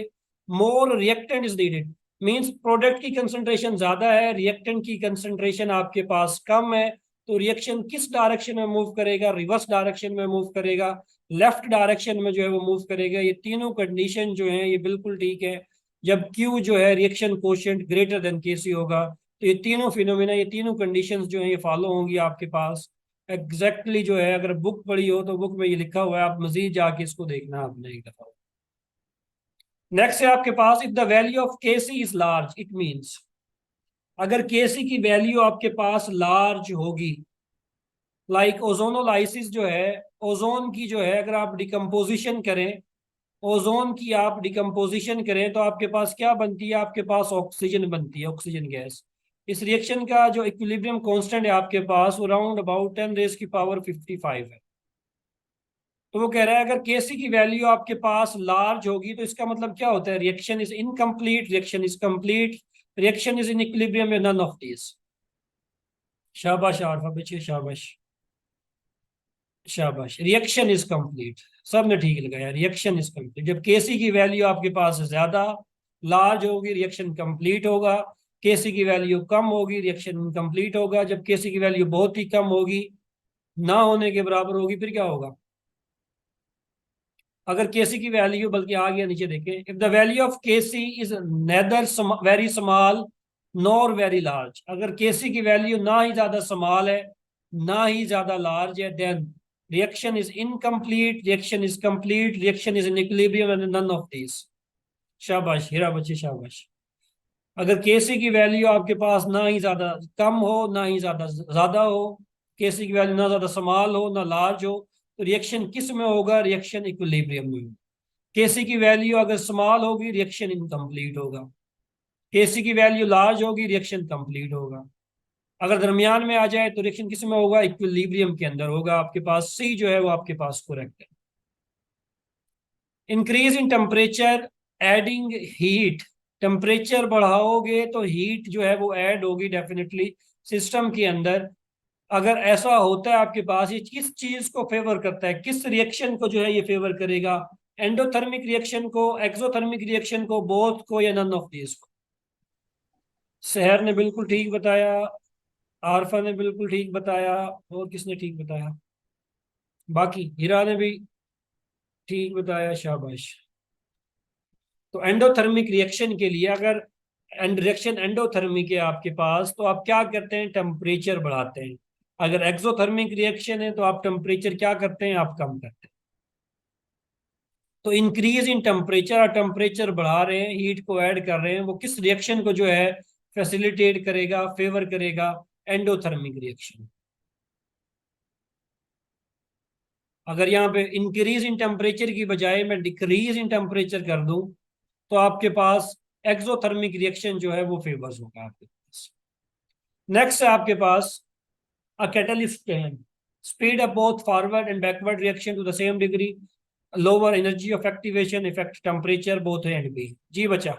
more reactant is needed, means product की कंसंट्रेशन ज्यादा है, रिएक्टेंट की कंसंट्रेशन आपके पास कम है, तो रिएक्शन किस डायरेक्शन में मूव करेगा, रिवर्स डायरेक्शन में मूव करेगा, लेफ्ट डायरेक्शन में जो है वो मूव करेगा। ये तीनों कंडीशन जो है ये बिल्कुल ठीक है, जब क्यू जो है रिएक्शन कोशेंट ग्रेटर देन के सी होगा, तो ये तीनों फिनोमिना, ये तीनों कंडीशंस जो है ये फॉलो होंगी आपके पास एग्जैक्टली exactly। जो है अगर बुक पढ़ी हो तो बुक में ये लिखा हुआ है, आप मजीद जाके इसको देखना आपने एक दफा। नेक्स्ट है आपके पास, इफ द वैल्यू ऑफ के सी इज लार्ज इट मींस, अगर के सी की वैल्यू आपके पास लार्ज होगी, लाइक ओजोनोलाइसिस जो है, ओजोन की जो है अगर आप डिकम्पोजिशन करें, ओजोन की आप डिकम्पोजिशन करें तो आपके पास क्या बनती है, आपके पास ऑक्सीजन बनती है, ऑक्सीजन गैस। इस रिएक्शन का जो इक्विलिब्रियम कांस्टेंट है आपके पास वो राउंड अबाउट 10⁵55 है। तो वो कह रहा है अगर केसी की वैल्यू आपके पास लार्ज होगी तो इसका मतलब क्या होता है, reaction is incomplete, reaction is complete, reaction is in equilibrium में, नन ऑफ दिस। शाबाश आरफा बच्चे, शाबाश, शाबाश, रिएक्शन इज कंप्लीट, सब ने ठीक लगाया, रिएक्शन इज कंप्लीट। जब केसी की वैल्यू आपके पास ज्यादा लार्ज होगी रिएक्शन कंप्लीट होगा, केसी की वैल्यू कम होगी रिएक्शन इनकम्प्लीट होगा, जब केसी की वैल्यू बहुत ही कम होगी, ना होने के बराबर होगी, फिर क्या होगा, अगर केसी की वैल्यू, बल्कि आ गया नीचे देखें, if the value of KC is neither very small nor very large, अगर केसी की वैल्यू ना ही ज्यादा स्मॉल है ना ही ज्यादा लार्ज है, then reaction is incomplete, reaction is complete, reaction is in equilibrium and none of this. शाबाश हीरा बच्चे, शाबाश। अगर केसी की वैल्यू आपके पास ना ही ज्यादा कम हो ना ही ज्यादा ज्यादा हो, केसी की वैल्यू ना ज्यादा स्मॉल हो ना लार्ज हो, तो रिएक्शन किस में होगा? रिएक्शन इक्विलिब्रियम में होगा। केसी की वैल्यू अगर स्मॉल होगी रिएक्शन इनकम्प्लीट होगा, केसी की वैल्यू लार्ज होगी रिएक्शन कंप्लीट होगा। अगर दरमियान में आ जाए तो रिएक्शन किस में होगा? इक्विलिब्रियम के अंदर होगा। आपके पास सी जो है वो आपके पास करेक्ट है। Increase in temperature adding heat, temperature बढ़ाओगे तो हीट जो है वो ऐड होगी डेफिनेटली सिस्टम के अंदर। अगर ऐसा होता है आपके पास, ये किस चीज को फेवर करता है, किस रिएक्शन को जो है ये फेवर करेगा? एंडोथर्मिक रिएक्शन को, एक्सोथर्मिक रिएक्शन को, बोथ को, या नन ऑफ दिस को? शहर ने बिल्कुल ठीक बताया, आरफा ने बिल्कुल ठीक बताया, और किसने ठीक बताया? बाकी हीरा ने भी ठीक बताया, शाबाश। तो एंडोथर्मिक रिएक्शन के लिए अगर रिएक्शन एंडोथर्मिक है आपके पास तो आप क्या करते हैं? टेम्परेचर बढ़ाते हैं। अगर एक्सोथर्मिक रिएक्शन है तो आप टेम्परेचर क्या करते हैं? आप कम करते हैं। तो इंक्रीज इन टेम्परेचर, और टेम्परेचर बढ़ा रहे हैं, हीट को ऐड कर रहे हैं, वो किस रिएक्शन को जो है फैसिलिटेट करेगा, फेवर करेगा? Endothermic reaction. अगर यहाँ पे इंक्रीज इन टेम्परेचर की बजाय मैं डिक्रीज इन टेम्परेचर कर दूं तो आपके पास एक्सोथर्मिक रिएक्शन जो है वो फेवर्स होगा आपके पास। नेक्स्ट है आपके पास अ कैटलिस्ट है, speed up both forward and backward reaction to the same degree, lower energy of activation, effect temperature both है एंड बी। जी बचा।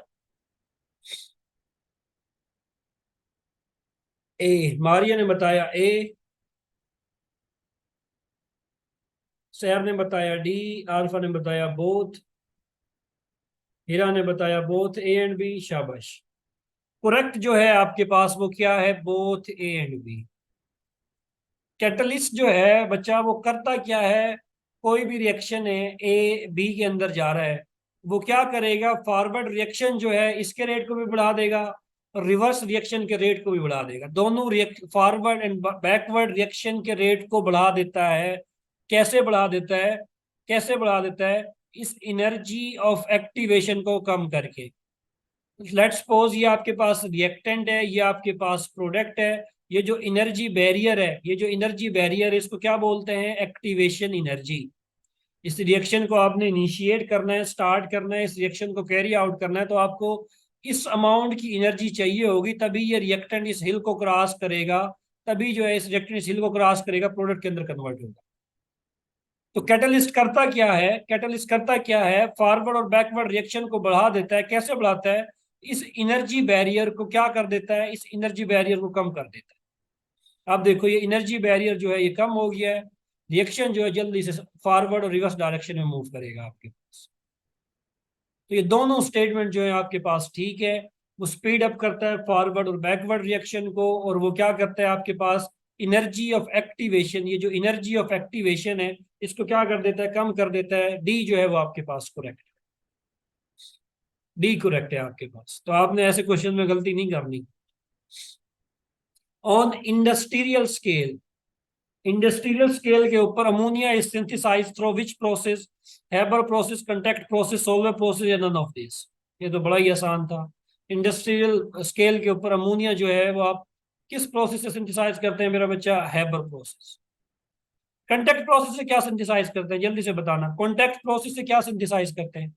ए, मारिया ने बताया ए, सैर ने बताया डी, आल्फा ने बताया बोथ, हीरा ने बताया बोथ ए एंड बी। शाबाश। करेक्ट जो है आपके पास वो क्या है? Both A and B. Catalyst जो है बच्चा वो करता क्या है? कोई भी रिएक्शन है ए बी के अंदर जा रहा है, वो क्या करेगा? फॉरवर्ड रिएक्शन जो है इसके रेट को भी बढ़ा देगा, और रिवर्स रिएक्शन के रेट को भी बढ़ा देगा। दोनों react forward and backward reaction के रेट को बढ़ा देता है। कैसे बढ़ा देता है? कैसे बढ़ा देता है? इस एनर्जी ऑफ एक्टिवेशन को कम करके। लेट्स सपोज ये आपके पास रिएक्टेंट है, ये आपके पास प्रोडक्ट है, ये जो एनर्जी बैरियर है, ये जो एनर्जी बैरियर है इसको क्या बोलते हैं? Activation energy. इस रिएक्शन को आपने इनिशिएट करना है, स्टार्ट करना है, इस रिएक्शन को कैरी आउट करना है, तो आपको इस अमाउंट की एनर्जी चाहिए होगी, तभी ये रिएक्टेंट इस हिल को क्रॉस करेगा, तभी जो है इस रिएक्टेंट इस हिल को क्रॉस करेगा, प्रोडक्ट के अंदर कन्वर्ट होगा। तो कैटलिस्ट करता क्या है? कैटलिस्ट करता क्या है? फॉरवर्ड और बैकवर्ड रिएक्शन को बढ़ा देता है। कैसे बढ़ाता है? इस एनर्जी बैरियर को क्या कर देता है? इस एनर्जी बैरियर को कम कर देता है। अब देखो ये एनर्जी बैरियर जो है ये कम हो गया है, रिएक्शन जो है जल्दी से फॉरवर्ड और रिवर्स डायरेक्शन में मूव करेगा आपके पास। तो ये दोनों स्टेटमेंट जो है आपके पास ठीक है। वो स्पीड अप करता है फॉरवर्ड और बैकवर्ड रिएक्शन को, और वो क्या करता है आपके पास? एनर्जी ऑफ एक्टिवेशन, ये जो एनर्जी ऑफ एक्टिवेशन है इसको क्या कर देता है? कम कर देता है। डी जो है वो आपके पास करेक्ट, डी करेक्ट है आपके पास। तो आपने ऐसे क्वेश्चन में गलती नहीं करनी। On industrial scale, industrial scale के ऊपर ammonia is synthesized through which process? Haber process, contact process, solar process, या नन ऑफ दिस? ये तो बड़ा ही आसान था। इंडस्ट्रियल स्केल के ऊपर अमोनिया जो है वो आप किस प्रोसेस से सिंथेसाइज करते हैं मेरा बच्चा? Haber process. कांटेक्ट प्रोसेस से क्या सिंथेसाइज करते हैं? जल्दी से बताना, कांटेक्ट प्रोसेस से क्या सिंथेसाइज करते हैं?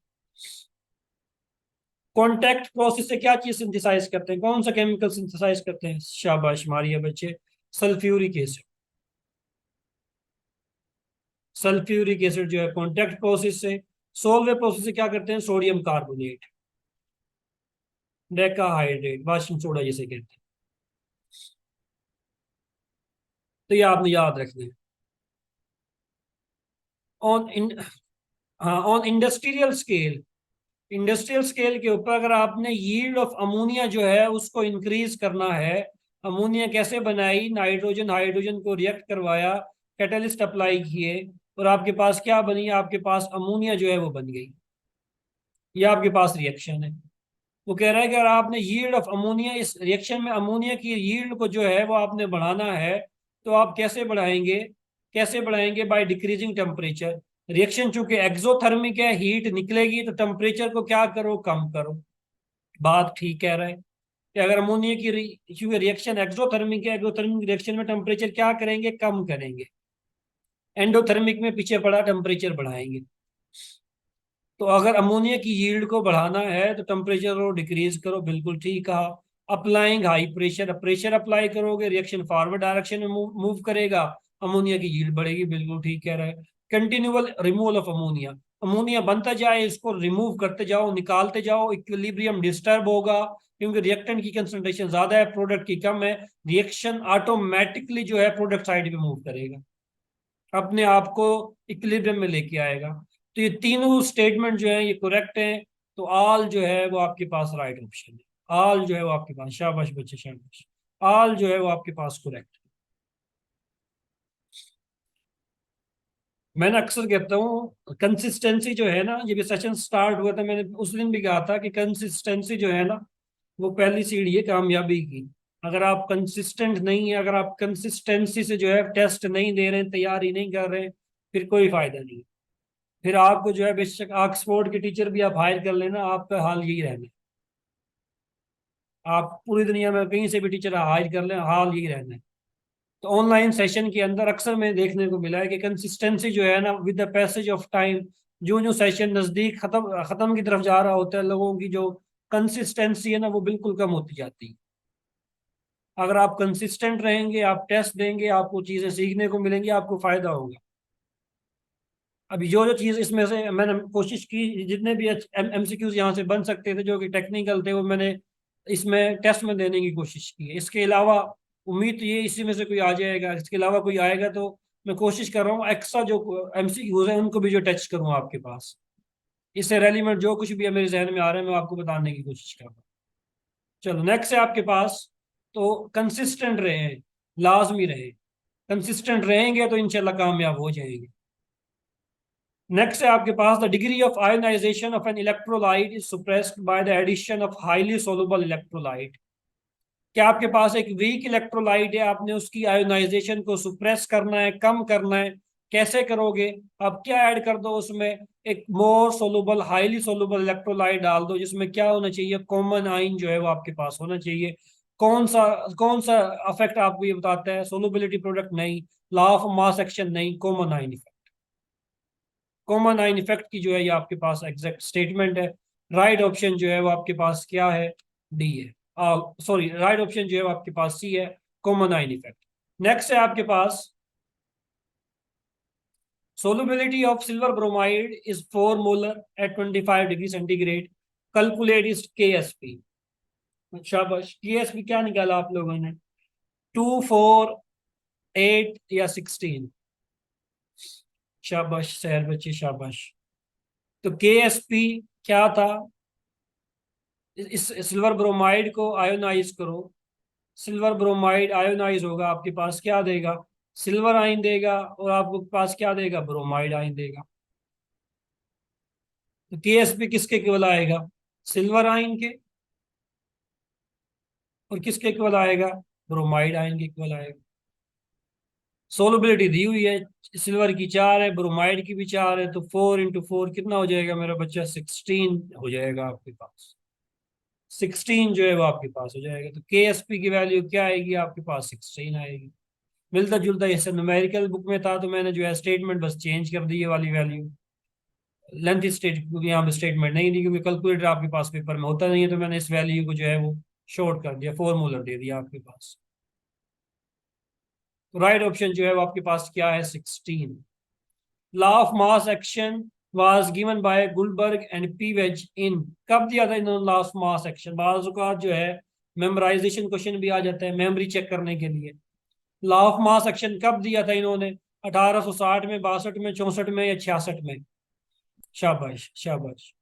कांटेक्ट प्रोसेस से क्या चीज सिंथेसाइज करते हैं? कौन सा केमिकल सिंथेसाइज करते हैं? शाबाश मारिए बच्चे, सल्फ्यूरिक एसिड। सल्फ्यूरिक एसिड जो है कांटेक्ट प्रोसेस से। सोलवे प्रोसेस से क्या करते हैं? Sodium carbonate, decahydrate, washing soda जिसे कहते हैं। तो ये आपने याद रखना है। ऑन इन हाँ, on industrial scale, industrial scale के ऊपर अगर आपने यील्ड ऑफ अमोनिया जो है उसको इंक्रीज करना है, अमोनिया कैसे बनाई? नाइट्रोजन हाइड्रोजन को रिएक्ट करवाया, कैटलिस्ट अप्लाई किए, और आपके पास क्या बनी? आपके पास अमोनिया जो है वो बन गई। ये आपके पास रिएक्शन है। वो कह रहा है कि अगर आपने यील्ड ऑफ अमोनिया, इस रिएक्शन में अमोनिया की यील्ड को जो है वो आपने बढ़ाना है, तो आप कैसे बढ़ाएंगे? कैसे बढ़ाएंगे? By decreasing temperature. रिएक्शन चूंकि एक्सोथर्मिक है, हीट निकलेगी, तो टेम्परेचर को क्या करो? कम करो। बात ठीक कह रहा है कि अगर अमोनिया की चूंकि रिएक्शन एक्सोथर्मिक है, एक्सोथर्मिक रिएक्शन में टेम्परेचर क्या करेंगे? कम करेंगे। एंडोथर्मिक में पीछे पड़ा टेम्परेचर बढ़ाएंगे। तो अगर अमोनिया की यील्ड को बढ़ाना है तो टेम्परेचर को डिक्रीज करो, बिल्कुल ठीक कहा। Applying high pressure, pressure apply करोगे रिएक्शन फॉरवर्ड डायरेक्शन में मूव करेगा, अमोनिया की यील्ड बढ़ेगी, बिल्कुल ठीक कह रहा है। Continual removal of ammonia, ammonia बनता जाए, इसको रिमूव करते जाओ, निकालते जाओ, इक्विलिब्रियम डिस्टर्ब होगा, क्योंकि रिएक्टेंट की कंसंट्रेशन ज्यादा है, प्रोडक्ट की कम है, रिएक्शन ऑटोमेटिकली जो है प्रोडक्ट साइड पे मूव करेगा, अपने आप को इक्विलिब्रियम में लेके आएगा। तो ये तीनों स्टेटमेंट जो है ये करेक्ट है। तो आल जो है वो आपके पास राइट ऑप्शन है, आल जो है वो आपके पास, शाबाश बच्चे शाबाश, आल जो है वो आपके पास करेक्ट है। मैंने अक्सर कहता हूँ कंसिस्टेंसी जो है ना, ये भी सेशन स्टार्ट हुआ था, मैंने उस दिन भी कहा था कि कंसिस्टेंसी जो है ना वो पहली सीढ़ी है कामयाबी की। अगर आप कंसिस्टेंट नहीं है, अगर आप कंसिस्टेंसी से जो है टेस्ट नहीं दे रहे हैं, तैयारी नहीं कर रहे हैं, फिर कोई फायदा नहीं। फिर आपको जो है बेशक ऑक्सफोर्ड के टीचर भी आप हायर कर लेना, आपका हाल यही रहना है। आप पूरी दुनिया में कहीं से भी टीचर हायर कर लें, हाल यही रहना है। तो ऑनलाइन सेशन के अंदर अक्सर में देखने को मिला है कि कंसिस्टेंसी जो है ना with the passage of time, जो जो सेशन नजदीक खत्म खत्म की तरफ जा रहा होता है, लोगों की जो कंसिस्टेंसी है ना वो बिल्कुल कम होती जाती है। अगर आप कंसिस्टेंट रहेंगे, आप टेस्ट देंगे, आपको चीजें सीखने को मिलेंगी, आपको फायदा होगा। अभी जो जो चीज इसमें से मैंने कोशिश की, जितने भी एमसीक्यूज यहाँ से बन सकते थे जो कि टेक्निकल थे, वो मैंने इसमें टेस्ट में देने की कोशिश की है। इसके अलावा उम्मीद तो ये इसी में से कोई आ जाएगा, इसके अलावा कोई आएगा तो मैं कोशिश कर रहा हूँ एक्स्ट्रा जो एमसीक्यूज है उनको भी जो टच करूँ आपके पास। इससे रेलिवेंट जो कुछ भी है मेरे जहन में आ रहा है मैं आपको बताने की कोशिश कर रहा हूँ। चलो नेक्स्ट है आपके पास, तो कंसिस्टेंट रहे, लाजमी रहे, कंसिस्टेंट रहेंगे तो इंशाल्लाह कामयाब हो जाएंगे। नेक्स्ट है आपके पास, the degree of ionization of an electrolyte is suppressed by the addition of highly soluble electrolyte. क्या आपके पास एक वीक इलेक्ट्रोलाइट है, आपने उसकी आयोनाइजेशन को सुप्रेस करना है, कम करना है, कैसे करोगे? आप क्या ऐड कर दो उसमें, एक मोर सोलुबल हाईली सोलुबल इलेक्ट्रोलाइट डाल दो, जिसमें क्या होना चाहिए, कॉमन आइन जो है वो आपके पास होना चाहिए। कौन सा अफेक्ट आपको ये बताता है? सोलुबिलिटी प्रोडक्ट नहीं, लॉ ऑफ मास एक्शन नहीं, कॉमन आइन इफेक्ट। कॉमन आइन इफेक्ट की जो है ये आपके पास एग्जैक्ट स्टेटमेंट है। राइट ऑप्शन जो है वो आपके पास क्या है? डी है। सॉरी, राइट ऑप्शन जो है वो आपके पास सी है, कॉमन आइन इफेक्ट। नेक्स्ट है आपके पास, solubility of silver bromide is 4 molar at 25 degree centigrade, calculate is KSP। शाबाश, KSP क्या निकाला आप लोगों ने? 2, 4, 8 या 16? शाबाश शहर बच्चे शाबाश। तो KSP क्या था? इस सिल्वर ब्रोमाइड को आयोनाइज करो, सिल्वर ब्रोमाइड आयोनाइज होगा, आपके पास क्या देगा? सिल्वर आइन देगा, और आपके पास क्या देगा? ब्रोमाइड आइन देगा। तो KSP किसके केवल आएगा? सिल्वर आइन के। और किसके केवल आएगा? ब्रोमाइड आयन के केवल आएगा। सोलबिलिटी दी हुई है, सिल्वर की 4 है, ब्रोमाइड की भी 4 है, तो 4 इंटू 4 कितना हो जाएगा मेरा बच्चा? 16 हो जाएगा आपके पास। 16 जो है वो आपके पास हो जाएगा। तो KSP की वैल्यू क्या आएगी आपके पास? 16 आएगी। मिलता जुलता इससे न्यूमेरिकल बुक में था, तो मैंने जो है स्टेटमेंट बस चेंज कर दी, ये वाली वैल्यू लेंथ स्टेट, क्योंकि यहाँ पे स्टेटमेंट नहीं दी, क्योंकि कैलकुलेटर आपके पास पेपर में होता नहीं है, तो मैंने इस वैल्यू को जो है वो शॉर्ट कर दिया, फॉर्मूला दे दिया आपके पास। तो राइट ऑप्शन जो है वो आपके पास क्या है? 16। Law of mass action was given by Guldberg and Waage in, कब दिया था इन्होंने लॉ ऑफ मास एक्शन? बाज़ औक़ात जो है मेमोराइजेशन क्वेश्चन भी आ जाता है मेमोरी चेक करने के लिए। लॉ ऑफ मास एक्शन कब दिया था इन्होंने? 1860 में, 62 में, 64 में या 66 में? शाबाश शाबाश।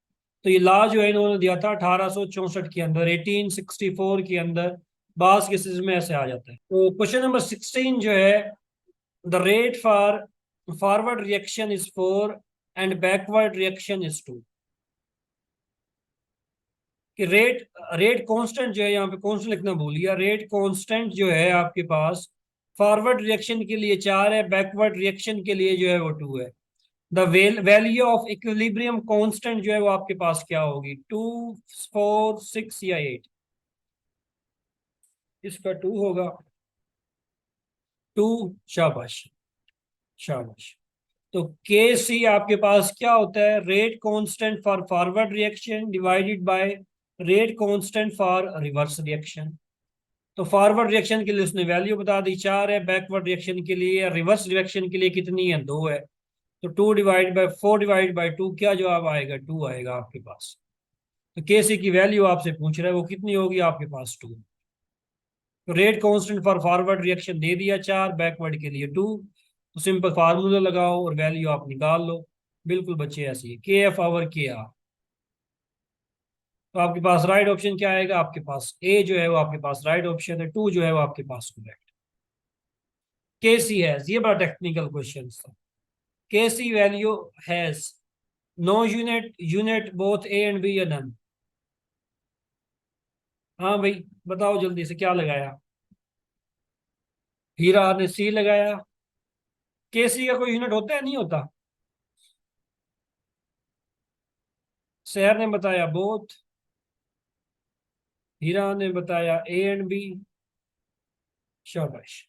तो ये लॉ जो है इन्होंने दिया था 1864 के अंदर, 1864 के अंदर। बास केसेस में ऐसे आ जाता है। तो क्वेश्चन नंबर 16 जो है, the rate for forward reaction is 4 and backward reaction is 2। कि रेट रेट कांस्टेंट जो है, यहाँ पे कांस्टेंट लिखना भूल गया, रेट कांस्टेंट जो है आपके पास फॉरवर्ड रिएक्शन के लिए 4 है, बैकवर्ड रिएक्शन के लिए जो है वो 2 है। The value of equilibrium constant जो है वो आपके पास क्या होगी? 2, 4, 6 या 8? इसका 2 होगा। 2। शाबाश शाबाश। तो के सी आपके पास क्या होता है, rate constant for forward reaction divided by rate constant for reverse reaction. तो फॉरवर्ड रिएक्शन के लिए उसने वैल्यू बता दी 4 है, बैकवर्ड रिएक्शन के लिए या रिवर्स रिएक्शन के लिए कितनी है, 2 है। तो 2/4/2 क्या जवाब आएगा, 2 आएगा आपके पास। तो के सी की वैल्यू आपसे पूछ रहा है वो कितनी होगी आपके पास, 2। तो rate constant for forward reaction दे दिया 4, बैकवर्ड के लिए 2। तो सिंपल फार्मूला लगाओ और वैल्यू आप निकाल लो। बिल्कुल बच्चे ऐसी है, के एफ आवर के आर। तो आपके पास राइट ऑप्शन क्या आएगा, आपके पास ए जो है वो आपके पास राइट ऑप्शन है, 2 जो है वो आपके पास करेक्ट। के सी हैज, ये बड़ा टेक्निकल क्वेश्चन था। K C value has no unit, unit both A and B या नन। हाँ भाई, बताओ जल्दी से क्या लगाया। हीरा ने सी लगाया। के सी का कोई यूनिट होता है, नहीं होता। शहर ने बताया बोथ। हीरा ने बताया ए एंड बी। शाबाश।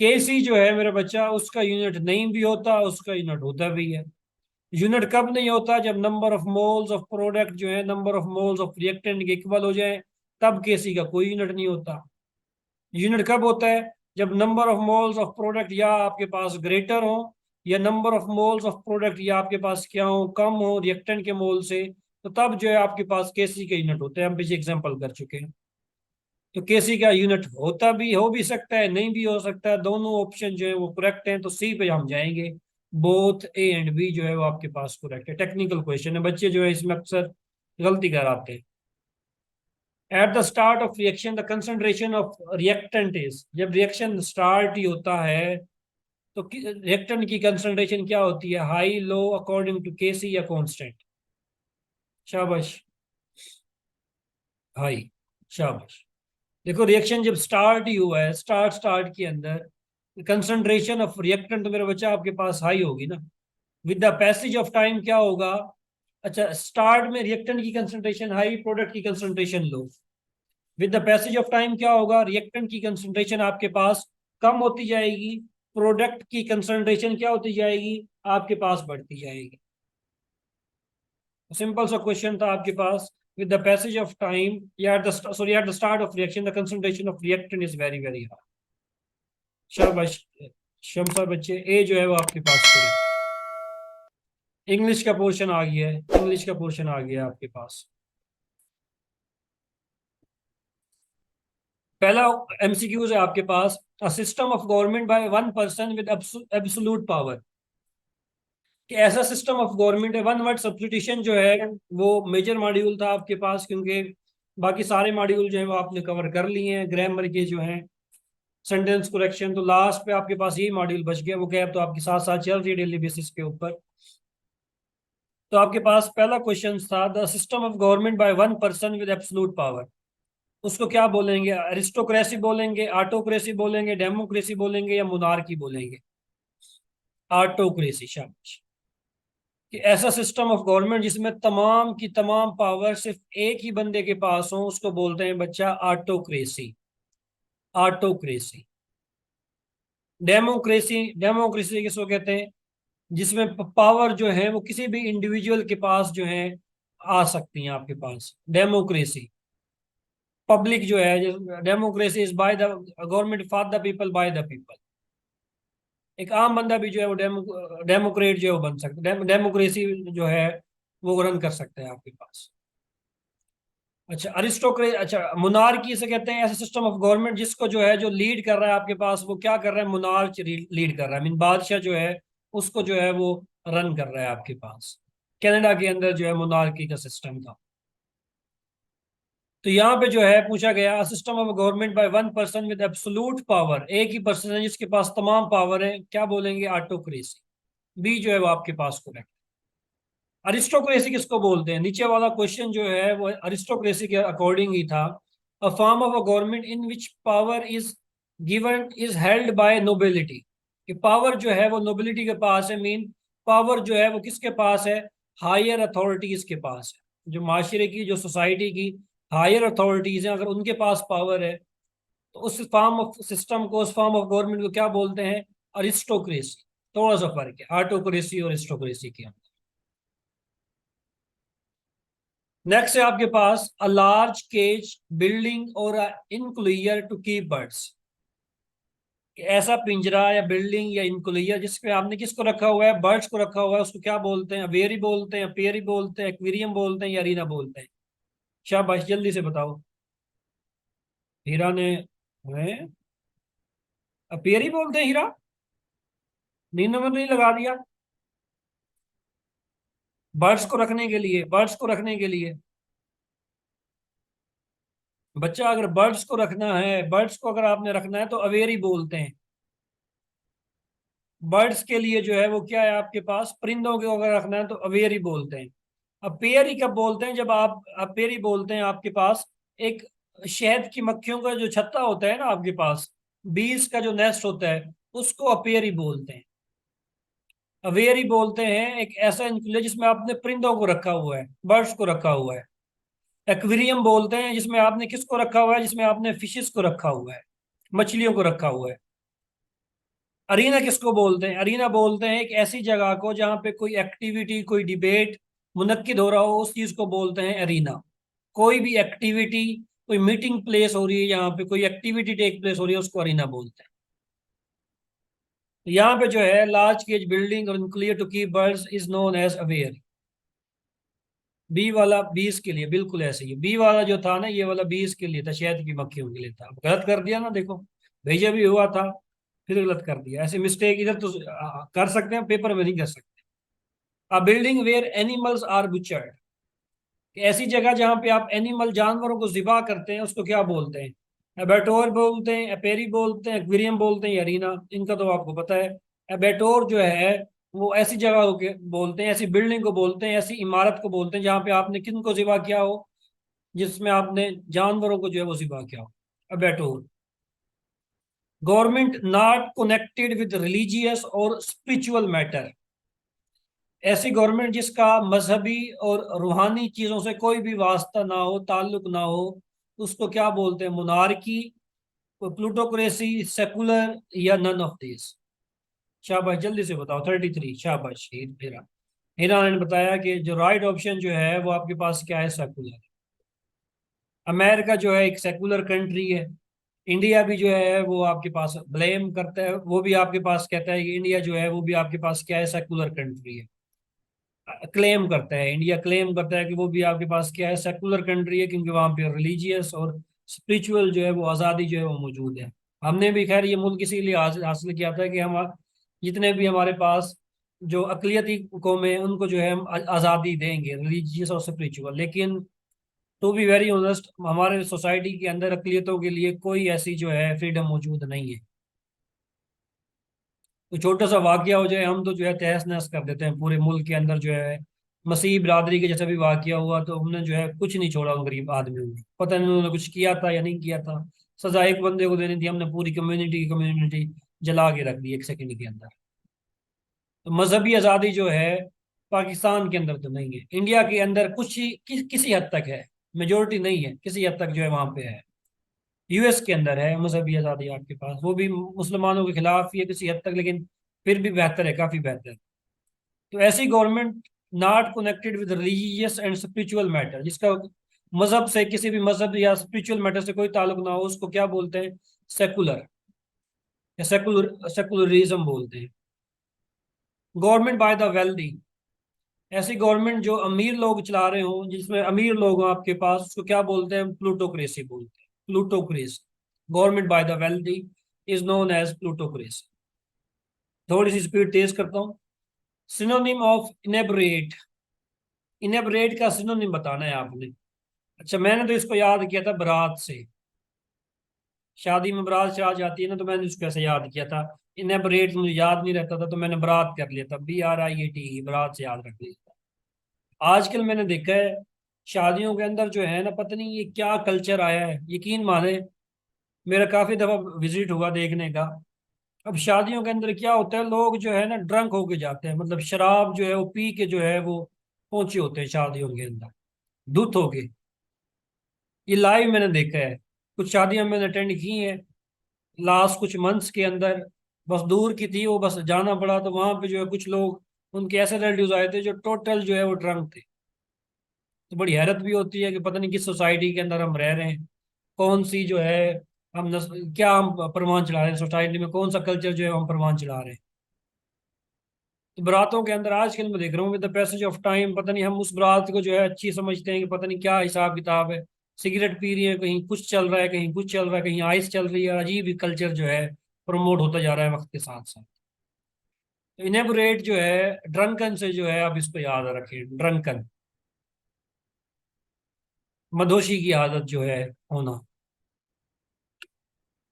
के सी जो है मेरा बच्चा, उसका यूनिट नहीं भी होता, उसका यूनिट होता भी है। यूनिट कब नहीं होता, जब number of moles of product जो है number of moles of reactant के इक्वल हो जाए, तब के सी का कोई यूनिट नहीं होता। यूनिट कब होता है, जब number of moles of product या आपके पास ग्रेटर हो, या number of moles of product या आपके पास क्या हो, कम हो रिएक्टेंट के मोल से। तो तब जो है आपके पास केसी के यूनिट होते हैं, हम पीछे एग्जांपल कर चुके हैं। तो केसी का यूनिट होता भी, हो भी सकता है, नहीं भी हो सकता है, दोनों ऑप्शन जो है वो करेक्ट हैं, तो सी पे हम जाएंगे। बोथ ए एंड बी जो है वो आपके पास करेक्ट है। टेक्निकल क्वेश्चन है, बच्चे जो है इसमें अक्सर गलती कराते हैं। Eight the start of reaction the concentration of reactant is, जब रिएक्शन स्टार्ट ही होता है तो रिएक्टेंट की कंसंट्रेशन क्या होती है, हाई लो अकॉर्डिंग टू केसी या कांस्टेंट। शाबाश। हाई। शाबाश। देखो रिएक्शन जब स्टार्ट ही हुआ है, स्टार्ट के अंदर कंसंट्रेशन ऑफ रिएक्टेंट तो मेरा बच्चा आपके पास हाई होगी ना। With the passage of time क्या होगा, अच्छा स्टार्ट में रिएक्टेंट की कंसंट्रेशन हाई, प्रोडक्ट की concentration low. With the passage of time क्या होगा, रिएक्टेंट की कंसंट्रेशन आपके पास कम होती जाएगी, प्रोडक्ट की कंसंट्रेशन क्या होती जाएगी, आपके पास बढ़ती जाएगी। सिंपल सा क्वेश्चन था आपके पास। With the passage of time या at the sorry at the start of reaction the concentration of reactant is very very high. शाबाश। शमसा बच्चे, ए जो है वो आपके पास करेक्ट। इंग्लिश का पोर्शन आ गया है, इंग्लिश का पोर्शन आ गया है आपके पास। पहला एमसीक्यूज है आपके पास, a system of government by one person with absolute power. कि ऐसा सिस्टम ऑफ गवर्नमेंट है, वन वर्ड सब्स्टिट्यूशन जो है वो मेजर मॉड्यूल था आपके पास, क्योंकि बाकी सारे मॉड्यूल जो है वो आपने कवर कर लिए हैं, ग्रामर के जो हैं, सेंटेंस करेक्शन। तो लास्ट पे आपके पास यही मॉड्यूल बच गया, वो कैब तो आपके साथ साथ चल रही है डेली बेसिस के ऊपर। तो आपके पास पहला क्वेश्चन था, the system of government by one person with absolute power. उसको क्या बोलेंगे, अरिस्टोक्रेसी बोलेंगे, ऑटोक्रेसी बोलेंगे, डेमोक्रेसी बोलेंगे या मोनार्की बोलेंगे। ऑटोक्रेसी। शाबाश। कि ऐसा सिस्टम ऑफ गवर्नमेंट जिसमें तमाम की तमाम पावर सिर्फ एक ही बंदे के पास हो, उसको बोलते हैं बच्चा ऑटोक्रेसी। ऑटोक्रेसी। डेमोक्रेसी, डेमोक्रेसी किसको कहते हैं, जिसमें पावर जो है वो किसी भी इंडिविजुअल के पास जो है आ सकती है आपके पास, डेमोक्रेसी। पब्लिक जो है, democracy is by the government for the people by the people. एक आम बंदा भी जो है वो डेमोक्रेट जो है वो बन सकता है, डेमोक्रेसी जो है वो रन कर सकता है आपके पास। अच्छा अरिस्टोक्रेसी, अच्छा मोनार्की से कहते हैं ऐसा सिस्टम ऑफ गवर्नमेंट जिसको जो है जो लीड कर रहा है आपके पास, वो क्या कर रहा है, मोनार्च लीड कर रहा है, मीन बादशाह जो है उसको जो है वो रन कर रहा है आपके पास। कनाडा के अंदर जो है मोनार्की का सिस्टम था। तो यहाँ पे जो है पूछा गया, system of government by one person with absolute power, एक ही पर्सन है जिसके पास तमाम पावर है, क्या बोलेंगे, ऑटोक्रेसी। बी जो है वो आपके पास करेक्ट। अरिस्टोक्रेसी किसको बोलते हैं, नीचे वाला क्वेश्चन जो है वो अरिस्टोक्रेसी के अकॉर्डिंग ही था। A form of a government in which power is given is held by nobility. कि पावर जो है वो नोबिलिटी के पास है, मीन पावर जो है वो किसके पास है, हायर अथॉरिटीज के पास है। जो माशरे की, जो सोसाइटी की हायर अथॉरिटीज हैं, अगर उनके पास पावर है, तो उस फॉर्म ऑफ सिस्टम को, उस फॉर्म ऑफ गवर्नमेंट को क्या बोलते हैं, अरिस्टोक्रेसी। थोड़ा सा फर्क है ऑटोक्रेसी और एरिस्टोक्रेसी के अंदर। नेक्स्ट है आपके पास अ लार्ज केज बिल्डिंग और इनक्लूजर टू कीप बर्ड्स। ऐसा पिंजरा या बिल्डिंग या इनक्लूजर जिसपे आपने किसको रखा हुआ है, बर्ड्स को रखा हुआ है, उसको क्या बोलते हैं? अवेरी बोलते हैं, अपेरी बोलते हैं, एक्वेरियम बोलते हैं या अरीना बोलते हैं? शाबाश, जल्दी से बताओ। हीरा ने है अपेरी बोलते हैं हीरा, नींद में नहीं लगा दिया। बर्ड्स को रखने के लिए, बर्ड्स को रखने के लिए बच्चा, अगर बर्ड्स को रखना है, बर्ड्स को अगर आपने रखना है तो अवेरी बोलते हैं। बर्ड्स के लिए जो है वो क्या है आपके पास, परिंदों को अगर रखना है तो अवेरी बोलते हैं। अब पेयरी कब बोलते हैं? जब आप पेयरी बोलते हैं आपके पास एक शहद की मक्खियों का जो छत्ता होता है ना आपके पास, बीज का जो नेस्ट होता है, उसको अपेयरी बोलते हैं। अवेयरी बोलते हैं एक ऐसा इंक्लूजर जिसमें आपने परिंदों को रखा हुआ है, बर्ड्स को रखा हुआ है। एक्वेरियम बोलते हैं जिसमें आपने किसको रखा हुआ है, जिसमें आपने फिशेस को रखा हुआ है, मछलियों को रखा हुआ है। अरीना किसको बोलते हैं? अरीना बोलते हैं एक ऐसी जगह को जहाँ पे कोई एक्टिविटी, कोई डिबेट मुनक्किद हो रहा हो, उस चीज को बोलते हैं अरीना। कोई भी एक्टिविटी, कोई मीटिंग प्लेस हो रही है, यहाँ पे कोई एक्टिविटी टेक प्लेस हो रही है, उसको अरीना बोलते हैं। तो यहाँ पे जो है लार्ज केज बिल्डिंग और clear to keep birds is known as aviary. B वाला बीस के लिए बिल्कुल ऐसे ही, बी वाला जो था ना, ये वाला बीस के लिए था, शहद की मक्खियों के लिए था। अब गलत कर दिया ना, देखो भेजा भी हुआ था, फिर गलत कर दिया। ऐसे मिस्टेक इधर तो कर सकते हैं, पेपर में नहीं कर सकते। A building where animals are butchered, ऐसी जगह जहां पे आप एनिमल जानवरों को जिबा करते हैं, उसको क्या बोलते हैं? एबेटोर बोलते हैं, एपेरी बोलते हैं, एक्वेरियम बोलते हैं, एरीना। इनका तो आपको पता है। एबेटोर जो है वो ऐसी जगह को बोलते हैं, ऐसी बिल्डिंग को बोलते हैं, ऐसी इमारत को बोलते हैं जहां पे आपने किन को जिबा किया हो, जिसमें आपने जानवरों को जो है वो जिबा किया हो। Abattoir. Government not connected with religious और स्पिरिचुअल मैटर, ऐसी गवर्नमेंट जिसका मजहबी और रूहानी चीजों से कोई भी वास्ता ना हो, ताल्लुक ना हो, उसको क्या बोलते हैं? मोनार्की, प्लूटोक्रेसी, सेकुलर या नन ऑफ दिस? शाबाश, जल्दी से बताओ। 33, शाबाश हीरा। हीरा ने बताया कि जो राइट ऑप्शन जो है वो आपके पास क्या है? सेकुलर। अमेरिका जो है एक सेकुलर कंट्री है। इंडिया भी जो है वो आपके पास ब्लेम करता है, वो भी आपके पास कहता है कि इंडिया जो है वो भी आपके पास क्या है? सेकुलर कंट्री है। क्लेम करता है, इंडिया क्लेम करता है कि वो भी आपके पास क्या है? सेकुलर कंट्री है, क्योंकि वहां पे रिलीजियस और स्पिरिचुअल जो है वो आज़ादी जो है वो मौजूद है। हमने भी खैर ये मुल्क इसीलिए हासिल किया था कि हम जितने भी हमारे पास जो अकलियती कौमें हैं उनको जो है हम आज़ादी देंगे, रिलीजियस और स्पिरिचुअल। लेकिन टू बी वेरी ऑनेस्ट, हमारे सोसाइटी के अंदर अकलियतों के लिए कोई ऐसी जो है फ्रीडम मौजूद नहीं है। तो छोटा सा वाकया हो जाए, हम तो जो है तहस नहस कर देते हैं पूरे मुल्क के अंदर जो है। मसीह बिरादरी के जैसा भी वाकया हुआ तो हमने जो है कुछ नहीं छोड़ा उन गरीब आदमियों को, पता नहीं उन्होंने कुछ किया था या नहीं किया था। सजा एक बंदे को देनी थी, हमने पूरी कम्युनिटी जला के रख दी एक सेकंड के अंदर। तो मजहबी आज़ादी जो है पाकिस्तान के अंदर तो नहीं है, इंडिया के अंदर कुछ ही किसी हद तक है। मेजोरिटी नहीं है, किसी हद तक जो है वहां पे है। यूएस के अंदर है मजहबी आज़ादी आपके पास, वो भी मुसलमानों के खिलाफ ही है किसी हद तक, लेकिन फिर भी बेहतर है, काफी बेहतर। तो ऐसी government not connected with religious and spiritual matter, जिसका मजहब से, किसी भी मजहब या स्पिरिचुअल मैटर से कोई ताल्लुक ना हो, उसको क्या बोलते हैं? सेकुलर या सेकुलरिज्म बोलते हैं। गवर्नमेंट बाय द वेल्दी, ऐसी गवर्नमेंट जो अमीर लोग चला रहे हो, जिसमें अमीर लोग हो आपके पास, उसको क्या बोलते हैं? प्लूटोक्रेसी बोलते हैं। Plutocracy, government by the wealthy is known as plutocracy. थोड़ी सी स्पीड तेज करता हूँ। सिनोनिम ऑफ इनेबरेट, इनेबरेट का सिनोनिम बताना है आपने। अच्छा, मैंने तो इसको याद किया था बारात से। शादी में बारात से आ जाती है ना, तो मैंने इसको ऐसे याद किया था। इनेबरेट मुझे याद नहीं रहता था, तो मैंने बारात कर लिया था, BRIAT, बारात से याद रख लिया था। आजकल मैंने देखा है शादियों के अंदर जो है ना, पता नहीं ये क्या कल्चर आया है, यकीन माने मेरा काफी दफा विजिट हुआ देखने का। अब शादियों के अंदर क्या होता है, लोग जो है ना ड्रंक होके जाते हैं, मतलब शराब जो है वो पी के जो है वो पहुंचे होते हैं शादियों के अंदर, धुत होके। ये लाइव मैंने देखा है, कुछ शादियां मैंने अटेंड की हैं लास्ट कुछ मंथ्स के अंदर। बस दूर की थी, वो बस जाना पड़ा। तो वहां पे जो है कुछ लोग, उनके ऐसे रिलेटिव्स आए थे जो टोटल जो है वो ड्रंक थे। तो बड़ी हैरत भी होती है कि पता नहीं किस सोसाइटी के अंदर हम रह रहे हैं, कौन सी जो है क्या हम प्रमाण चला रहे हैं सोसाइटी में, कौन सा कल्चर जो है हम प्रमाण चला रहे हैं। तो बारातों के अंदर आजकल मैं देख रहा हूँ with the passage of time, पता नहीं हम उस बारात को जो है अच्छी समझते हैं कि पता नहीं क्या हिसाब किताब है, सिगरेट पी रही है, कहीं कुछ चल रहा है, कहीं कुछ चल रहा है, कहीं आइस चल रही है, अजीब ही कल्चर जो है प्रमोट होता जा रहा है वक्त के साथ साथ। तो इनेबोरेट जो है ड्रंकन से जो है, आप इसको याद रखें, ड्रंकन, मदोशी की आदत जो है होना।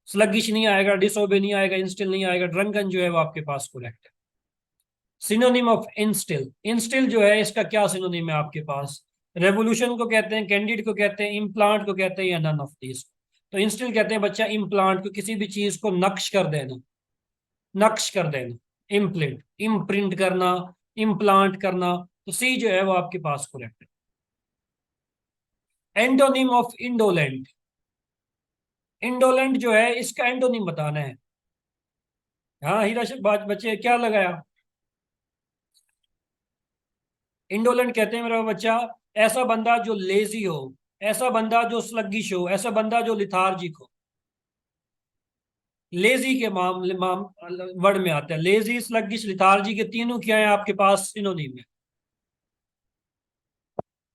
स्लगिश नहीं आएगा, डिसोबे नहीं आएगा, इंस्टिल नहीं आएगा, ड्रंकन जो है वो आपके पास करेक्ट है। सिनोनिम ऑफ इंस्टिल, इंस्टिल जो है इसका क्या सिनोनिम है आपके पास? रेवोल्यूशन को कहते हैं, कैंडिड को कहते हैं, इम्प्लांट को कहते हैं, या नन ऑफ दिस। तो इंस्टिल कहते हैं बच्चा इम्प्लांट को, किसी भी चीज को नक्श कर देना, नक्श कर देना, इम्प्रिंट, इम्प्रिंट करना, इम्प्लांट करना। तो सी जो है वो आपके पास करेक्ट है। एंटोनिम ऑफ इंडोलेंट, इंडोलेंट जो है इसका एंटोनिम बताना है। हाँ हीरा बच्चे क्या लगाया? इंडोलेंट कहते हैं मेरा बच्चा ऐसा बंदा जो लेजी हो, ऐसा बंदा जो स्लगिश हो, ऐसा बंदा जो लिथार्जिक हो। लेजी के वर्ड में आता है, लेजी, स्लगिश, लिथार्जी के तीनों क्या है आपके पास? सिनोनिम है,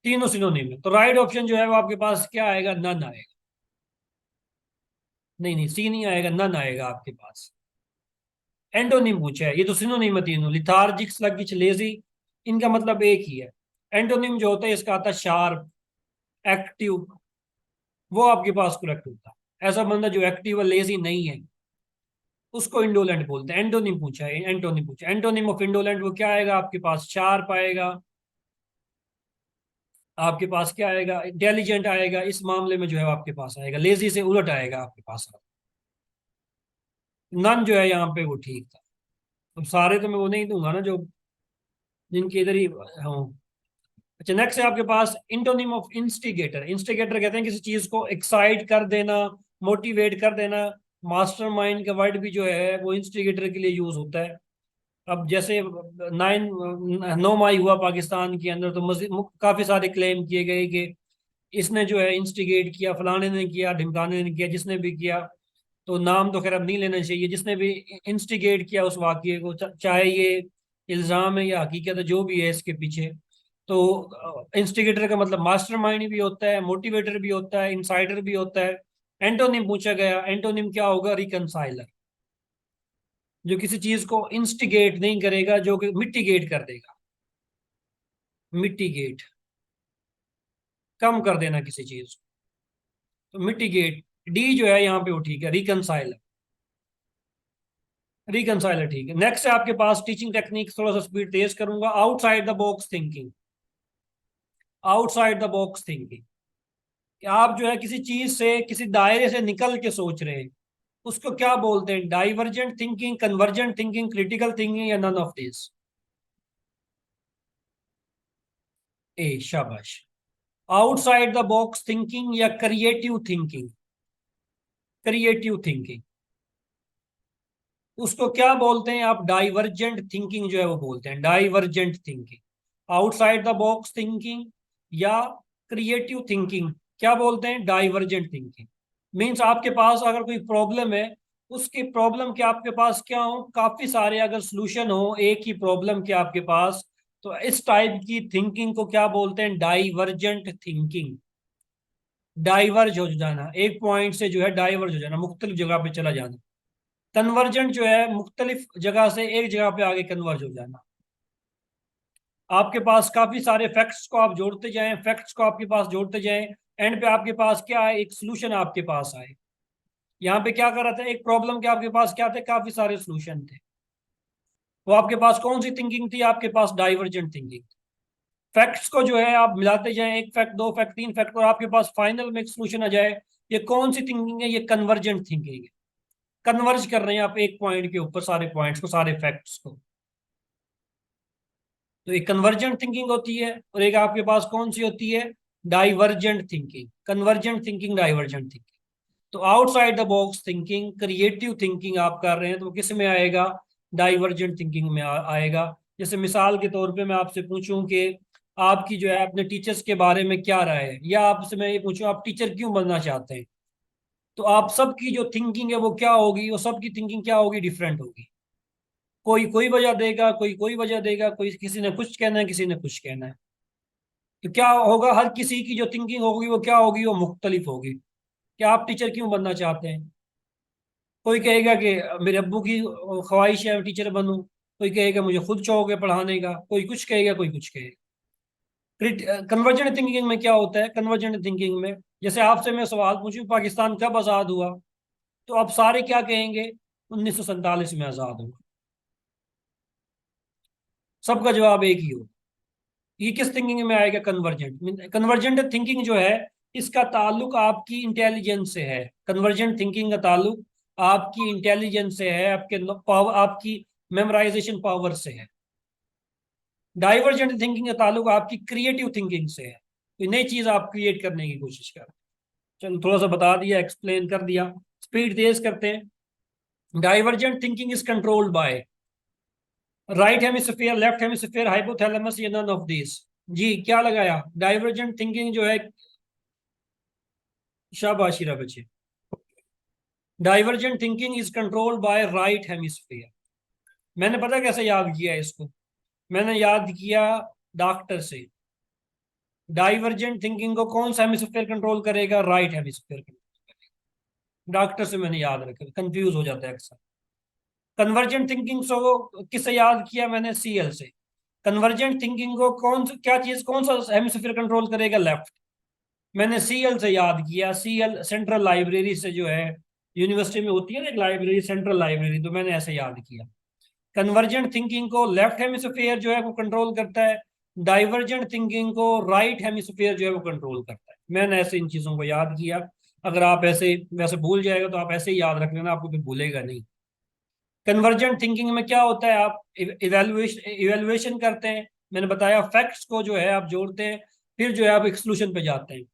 तीनों सिनोनिम है। तो राइट ऑप्शन जो है वो आपके पास क्या आएगा? नन आएगा। नहीं नहीं, सी नहीं आएगा, नन आएगा आपके पास। एंटोनिम पूछा है, ये तो सिनोनिम है तीनों, लिथार्जिक, स्लगिश, लेजी, इनका मतलब एक ही है। एंटोनिम जो होता है इसका आता है शार्प, एक्टिव, वो आपके पास करेक्ट होता है। ऐसा बंदा जो एक्टिव और लेजी नहीं है उसको इंडोलेंट बोलते हैं। एंटोनिम पूछा है, एंटोनिम पूछा, एंटोनिम ऑफ इंडोलेंट वो क्या आएगा आपके पास? शार्प आएगा, आपके पास क्या आएगा? इंटेलिजेंट आएगा, इस मामले में जो है वो आपके पास आएगा, लेजी से उलट आएगा आपके पास। नन जो है यहाँ पे वो ठीक था। अब सारे तो मैं वो नहीं दूंगा ना जो, जिनके इधर ही हाँ। अच्छा नेक्स्ट है आपके पास इंटोनिम ऑफ इंस्टिगेटर, इंस्टिगेटर कहते हैं किसी चीज को एक्साइट कर देना, मोटिवेट कर देना। मास्टरमाइंड का वर्ड भी जो है वो इंस्टिगेटर के लिए यूज होता है। अब जैसे 9 मई हुआ पाकिस्तान के अंदर, तो मजीद काफी सारे क्लेम किए गए कि इसने जो है इंस्टिगेट किया, फलाने ने किया, ढिमकाने ने किया, जिसने भी किया। तो नाम तो खैर अब नहीं लेना चाहिए, जिसने भी इंस्टिगेट किया उस वाकये को, चाहे ये इल्जाम है या हकीकत है, जो भी है इसके पीछे। तो इंस्टिगेटर का मतलब मास्टरमाइंड भी होता है, मोटिवेटर भी होता है, इंसाइडर भी होता है। एंटोनिम पूछा गया, एंटोनिम क्या होगा? रिकनसाइलर, जो किसी चीज को इंस्टिगेट नहीं करेगा, जो कि मिटिगेट कर देगा। मिटिगेट, कम कर देना किसी चीज को, तो मिटिगेट। डी जो है यहाँ पे वो ठीक है, रिकनसाइलर, रिकनसाइलर ठीक है। नेक्स्ट है आपके पास टीचिंग टेक्निक, थोड़ा सा स्पीड तेज करूंगा। Outside the box thinking, outside the box thinking, कि आप जो है किसी चीज से, किसी दायरे से निकल के सोच रहे हैं, उसको क्या बोलते हैं? Divergent thinking, convergent thinking, critical thinking, या नन ऑफ दिस? ए शाबाश। आउटसाइड द बॉक्स थिंकिंग या क्रिएटिव थिंकिंग, क्रिएटिव थिंकिंग, उसको क्या बोलते हैं आप? डाइवर्जेंट थिंकिंग जो है वो बोलते हैं, divergent thinking. Outside the box thinking या क्रिएटिव थिंकिंग क्या बोलते हैं? Divergent thinking. मीन्स आपके पास अगर कोई प्रॉब्लम है, उसकी प्रॉब्लम के आपके पास क्या हो, काफी सारे अगर सोल्यूशन हो एक ही प्रॉब्लम के आपके पास, तो इस टाइप की थिंकिंग को क्या बोलते हैं? Divergent thinking. डाइवर्ज हो जाना, एक पॉइंट से जो है डाइवर्ज हो जाना, मुख्तलिफ जगह पे चला जाना। कन्वर्जेंट जो है मुख्तलिफ जगह से एक जगह पे आगे कन्वर्ज हो जाना। आपके पास काफी सारे फैक्ट्स को आप जोड़ते जाएं, फैक्ट्स को आपके पास जोड़ते जाएं, एंड पे आपके पास क्या है? एक सोल्यूशन आपके पास आए। यहाँ पे क्या कर रहा था? एक प्रॉब्लम के आपके पास क्या थे? काफी सारे सोल्यूशन थे। वो आपके पास कौन सी थिंकिंग थी? आपके पास डाइवर्जेंट थिंकिंग। फैक्ट्स को जो है आप मिलाते जाएं, एक फैक्ट, दो फैक्ट, तीन फैक्ट, और आपके पास फाइनल में एक सोल्यूशन आ जाए। ये कौन सी थिंकिंग है? ये कन्वर्जेंट थिंकिंग है। कन्वर्ज कर रहे हैं आप एक पॉइंट के ऊपर सारे पॉइंट्स को, सारे फैक्ट्स को। तो एक कन्वर्जेंट थिंकिंग होती है, और एक आपके पास कौन सी होती है? Divergent thinking. Convergent thinking, divergent thinking. तो outside the box thinking, creative thinking आप कर रहे हैं तो वो किस में आएगा? डाइवर्जेंट थिंकिंग में आएगा। जैसे मिसाल के तौर पे मैं आपसे पूछूं कि आपकी जो है अपने टीचर्स के बारे में क्या राय है, या आपसे मैं ये पूछूं आप टीचर क्यों बनना चाहते हैं, तो आप सबकी जो थिंकिंग है वो क्या होगी? वो सबकी थिंकिंग क्या होगी? डिफरेंट होगी। कोई कोई वजह देगा, कोई कोई वजह देगा, कोई किसी ने कुछ कहना है, किसी ने कुछ कहना है। तो क्या होगा? हर किसी की जो थिंकिंग होगी वो क्या होगी? वो मुख्तलिफ होगी। कि आप टीचर क्यों बनना चाहते हैं? कोई कहेगा कि मेरे अब्बू की ख्वाहिश है टीचर बनूं, कोई कहेगा मुझे खुद शौक है पढ़ाने का, कोई कुछ कहेगा, कोई कुछ कहेगा। कन्वर्जेंट थिंकिंग में क्या होता है? कन्वर्जेंट थिंकिंग में जैसे आपसे मैं सवाल पूछूं पाकिस्तान कब आज़ाद हुआ, तो आप सारे क्या कहेंगे? 1947 में आज़ाद हुआ। सबका जवाब एक ही हो। ये किस थिंकिंग में आएगा? कन्वर्जेंट। कन्वर्जेंट थिंकिंग जो है इसका ताल्लुक आपकी इंटेलिजेंस से है। कन्वर्जेंट थिंकिंग का ताल्लुक आपकी इंटेलिजेंस से है, आपके पावर, आपकी मेमोराइजेशन पावर से है। डाइवर्जेंट थिंकिंग का ताल्लुक आपकी क्रिएटिव थिंकिंग से है, कोई नई चीज आप क्रिएट करने की कोशिश कर। चलो थोड़ा सा बता दिया, एक्सप्लेन कर दिया। स्पीड तेज करते हैं। Divergent thinking is controlled by right hemisphere, left hemisphere, hypothalamus, या नन ऑफ दिस। जी क्या लगाया? डाइवर्जेंट थिंकिंग जो है, शाबाशिरा बच्चे, divergent thinking is controlled by right hemisphere. मैंने पता कैसे याद किया इसको? मैंने याद किया डॉक्टर से। डाइवर्जेंट थिंकिंग को कौन सा हेमिस्फीयर कंट्रोल करेगा? Right hemisphere control. डॉक्टर से मैंने याद रखा, कंफ्यूज हो जाता है अक्सर। कन्वर्जेंट थिंकिंग को किससे याद किया मैंने? सीएल से। कन्वर्जेंट थिंकिंग को क्या चीज, कौन सा हेमिस्फीयर कंट्रोल करेगा? लेफ्ट। मैंने सीएल से याद किया। सीएल सेंट्रल लाइब्रेरी से जो है, यूनिवर्सिटी में होती है ना एक लाइब्रेरी, सेंट्रल लाइब्रेरी, तो मैंने ऐसे याद किया। कन्वर्जेंट थिंकिंग को लेफ्ट हेमिस्फीयर जो है वो कंट्रोल करता है। डाइवर्जेंट थिंकिंग को राइट हेमिस्फीयर जो है वो कंट्रोल करता है। मैंने ऐसे इन चीजों को याद किया। अगर आप ऐसे वैसे भूल जाएगा तो आप ऐसे ही याद रख लेना, आपको फिर भूलेगा नहीं। कन्वर्जेंट थिंकिंग में क्या होता है? आप इवेल्युएशन इवेल्युएशन करते हैं। मैंने बताया फैक्ट्स को जो है आप जोड़ते हैं, फिर जो है आप एक्सक्लूशन पे जाते हैं।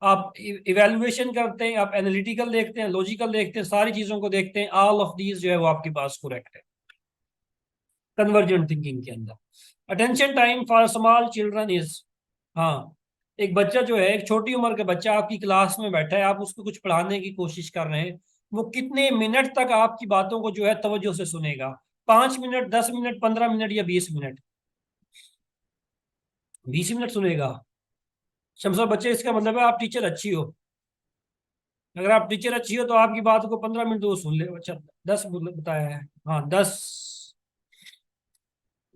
आप इवेल्युएशन करते हैं, आप एनालिटिकल देखते हैं, लॉजिकल देखते हैं, सारी चीजों को देखते हैं। ऑल ऑफ दीज जो है वो आपके पास करेक्ट है कन्वर्जेंट थिंकिंग के अंदर। Attention time for small children is, हाँ, एक बच्चा जो है, एक छोटी उम्र का बच्चा आपकी क्लास में बैठा है, आप उसको कुछ पढ़ाने की कोशिश कर रहे हैं, वो कितने मिनट तक आपकी बातों को जो है तवज्जो से सुनेगा? 5 मिनट, 10 मिनट, 15 मिनट, या 20 मिनट? 20 मिनट सुनेगा। शमसा बच्चे, इसका मतलब है आप टीचर अच्छी हो। अगर आप टीचर अच्छी हो तो आपकी बात को 15 मिनट तो वो सुन ले। अच्छा, 10 बताया है। हाँ 10।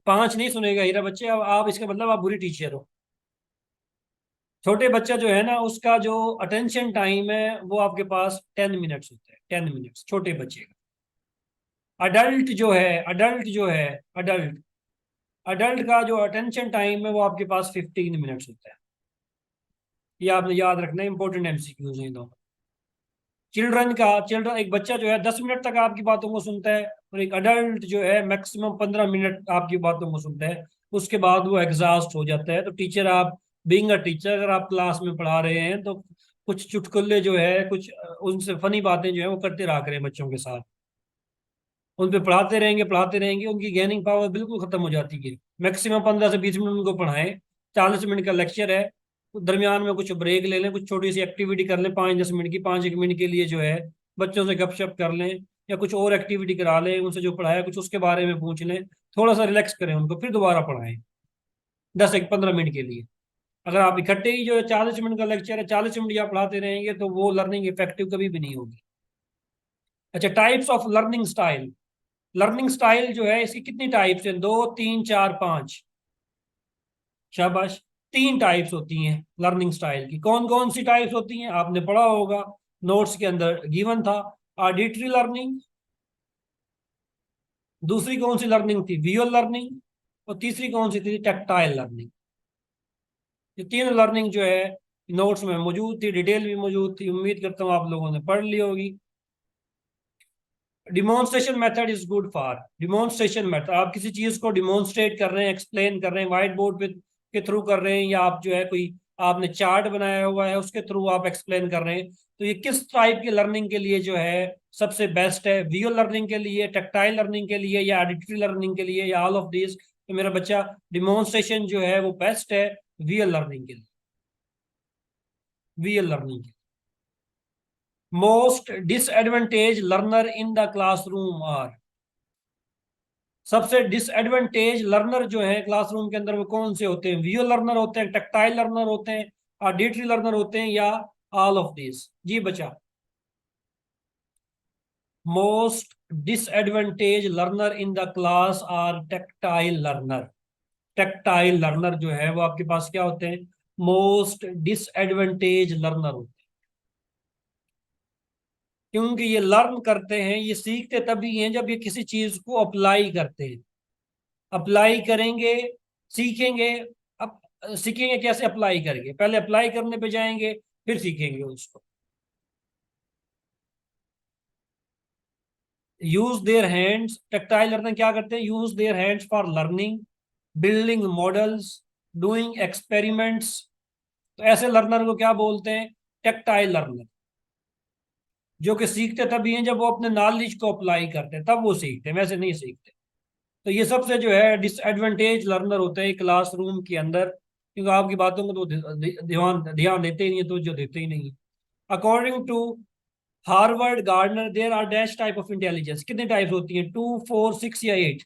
5 नहीं सुनेगा हीरा बच्चे, अब आप इसका मतलब आप बुरी टीचर हो। छोटे बच्चा जो है ना, उसका जो अटेंशन टाइम है वो आपके पास 10 मिनट्स होता है। 10 मिनट्स छोटे बच्चे का। अडल्ट अडल्ट का जो अटेंशन टाइम है वो आपके पास 15 मिनट्स होता है। ये आपने याद रखना है, इंपॉर्टेंट एमसीक्यूज हैं दोनों। चिल्ड्रन एक बच्चा जो है 10 मिनट तक आपकी बातों को सुनता है, और एक अडल्ट जो है मैक्सिमम 15 मिनट आपकी बातों को सुनता है। उसके बाद वो एग्जॉस्ट हो जाता है। तो टीचर, आप बीइंग अ टीचर, अगर आप क्लास में पढ़ा रहे हैं तो कुछ चुटकुले जो है, कुछ उनसे फनी बातें जो है वो करते रहा करें बच्चों के साथ। उन पे पढ़ाते रहेंगे, उनकी गेनिंग पावर बिल्कुल खत्म हो जाती है। मैक्सिमम 15 से 20 मिनट उनको पढ़ाएं। 40 मिनट का लेक्चर है, तो दरमियान में कुछ ब्रेक ले लें, कुछ छोटी सी एक्टिविटी कर लें 5-10 मिनट की। 5-1 मिनट के लिए जो है बच्चों से गपशप कर लें, या कुछ और एक्टिविटी करा लें, उनसे जो पढ़ाया कुछ उसके बारे में पूछ लें। थोड़ा सा रिलैक्स करें उनको, फिर दोबारा पढ़ाएं 10 से 15 मिनट के लिए। अगर आप इकट्ठे ही जो है 40 मिनट का लेक्चर है, 40 मिनट आप पढ़ाते रहेंगे तो वो लर्निंग इफेक्टिव कभी भी नहीं होगी। अच्छा, types of learning style. Learning style जो है इसकी कितनी टाइप्स हैं? 2, 3, 4, 5। शाबाश। 3 टाइप्स होती हैं लर्निंग स्टाइल की। कौन कौन सी टाइप्स होती हैं आपने पढ़ा होगा, नोट्स के अंदर गिवन था। ऑडिटरी लर्निंग, दूसरी कौन सी लर्निंग थी? विजुअल लर्निंग, और तीसरी कौन सी थी? Tactile learning. ये तीन लर्निंग जो है नोट्स में मौजूद थी, डिटेल भी मौजूद थी। उम्मीद करता हूँ आप लोगों ने पढ़ ली होगी। Demonstration method is good for, demonstration method, आप किसी चीज को डिमॉन्स्ट्रेट कर रहे हैं, एक्सप्लेन कर रहे हैं, व्हाइट बोर्ड पे के थ्रू कर रहे हैं, या आप जो है कोई आपने चार्ट बनाया हुआ है, उसके थ्रू आप एक्सप्लेन कर रहे हैं। तो ये किस टाइप की लर्निंग के लिए जो है सबसे बेस्ट है? विजुअल लर्निंग के लिए, टेक्टाइल लर्निंग के लिए, या ऑडिटरी लर्निंग के लिए, या ऑल ऑफ दिस? तो मेरा बच्चा डिमॉन्स्ट्रेशन जो है वो बेस्ट है विजुअल लर्निंग के लिए। विजुअल लर्निंग के most disadvantage learner in the classroom are. सबसे डिसएडवांटेज लर्नर जो है क्लासरूम के अंदर वो कौन से होते हैं? विजुअल लर्नर होते हैं, टेक्टाइल लर्नर होते हैं, ऑडिटरी लर्नर होते हैं, या ऑल ऑफ दिस? जी बच्चा। Most disadvantage learner in the class are tactile learner. Tactile learner जो है वो आपके पास क्या होते हैं? मोस्ट डिसएडवांटेज लर्नर होते हैं। क्योंकि ये लर्न करते हैं, ये सीखते तभी हैं जब ये किसी चीज को अप्लाई करते हैं। अप्लाई करेंगे, सीखेंगे। अब सीखेंगे कैसे? अप्लाई करेंगे, पहले अप्लाई करने पे जाएंगे, फिर सीखेंगे उसको। Use their hands, tactile learner क्या करते हैं? Use their hands for learning, building models, doing experiments. तो ऐसे लर्नर को क्या बोलते हैं? Tactile learner. जो कि सीखते तभी हैं जब वो अपने नॉलेज को अप्लाई करते हैं, तब वो सीखते हैं, वैसे नहीं सीखते। तो ये सबसे जो है डिसएडवांटेज लर्नर होते हैं क्लासरूम के अंदर, क्योंकि आपकी बातों को तो ध्यान ध्यान देते ही नहीं है, तो जो देते ही नहीं है। According to Howard Gardner there are dash type of intelligence. कितनी टाइप्स होती हैं? 2, 4, 6 या 8?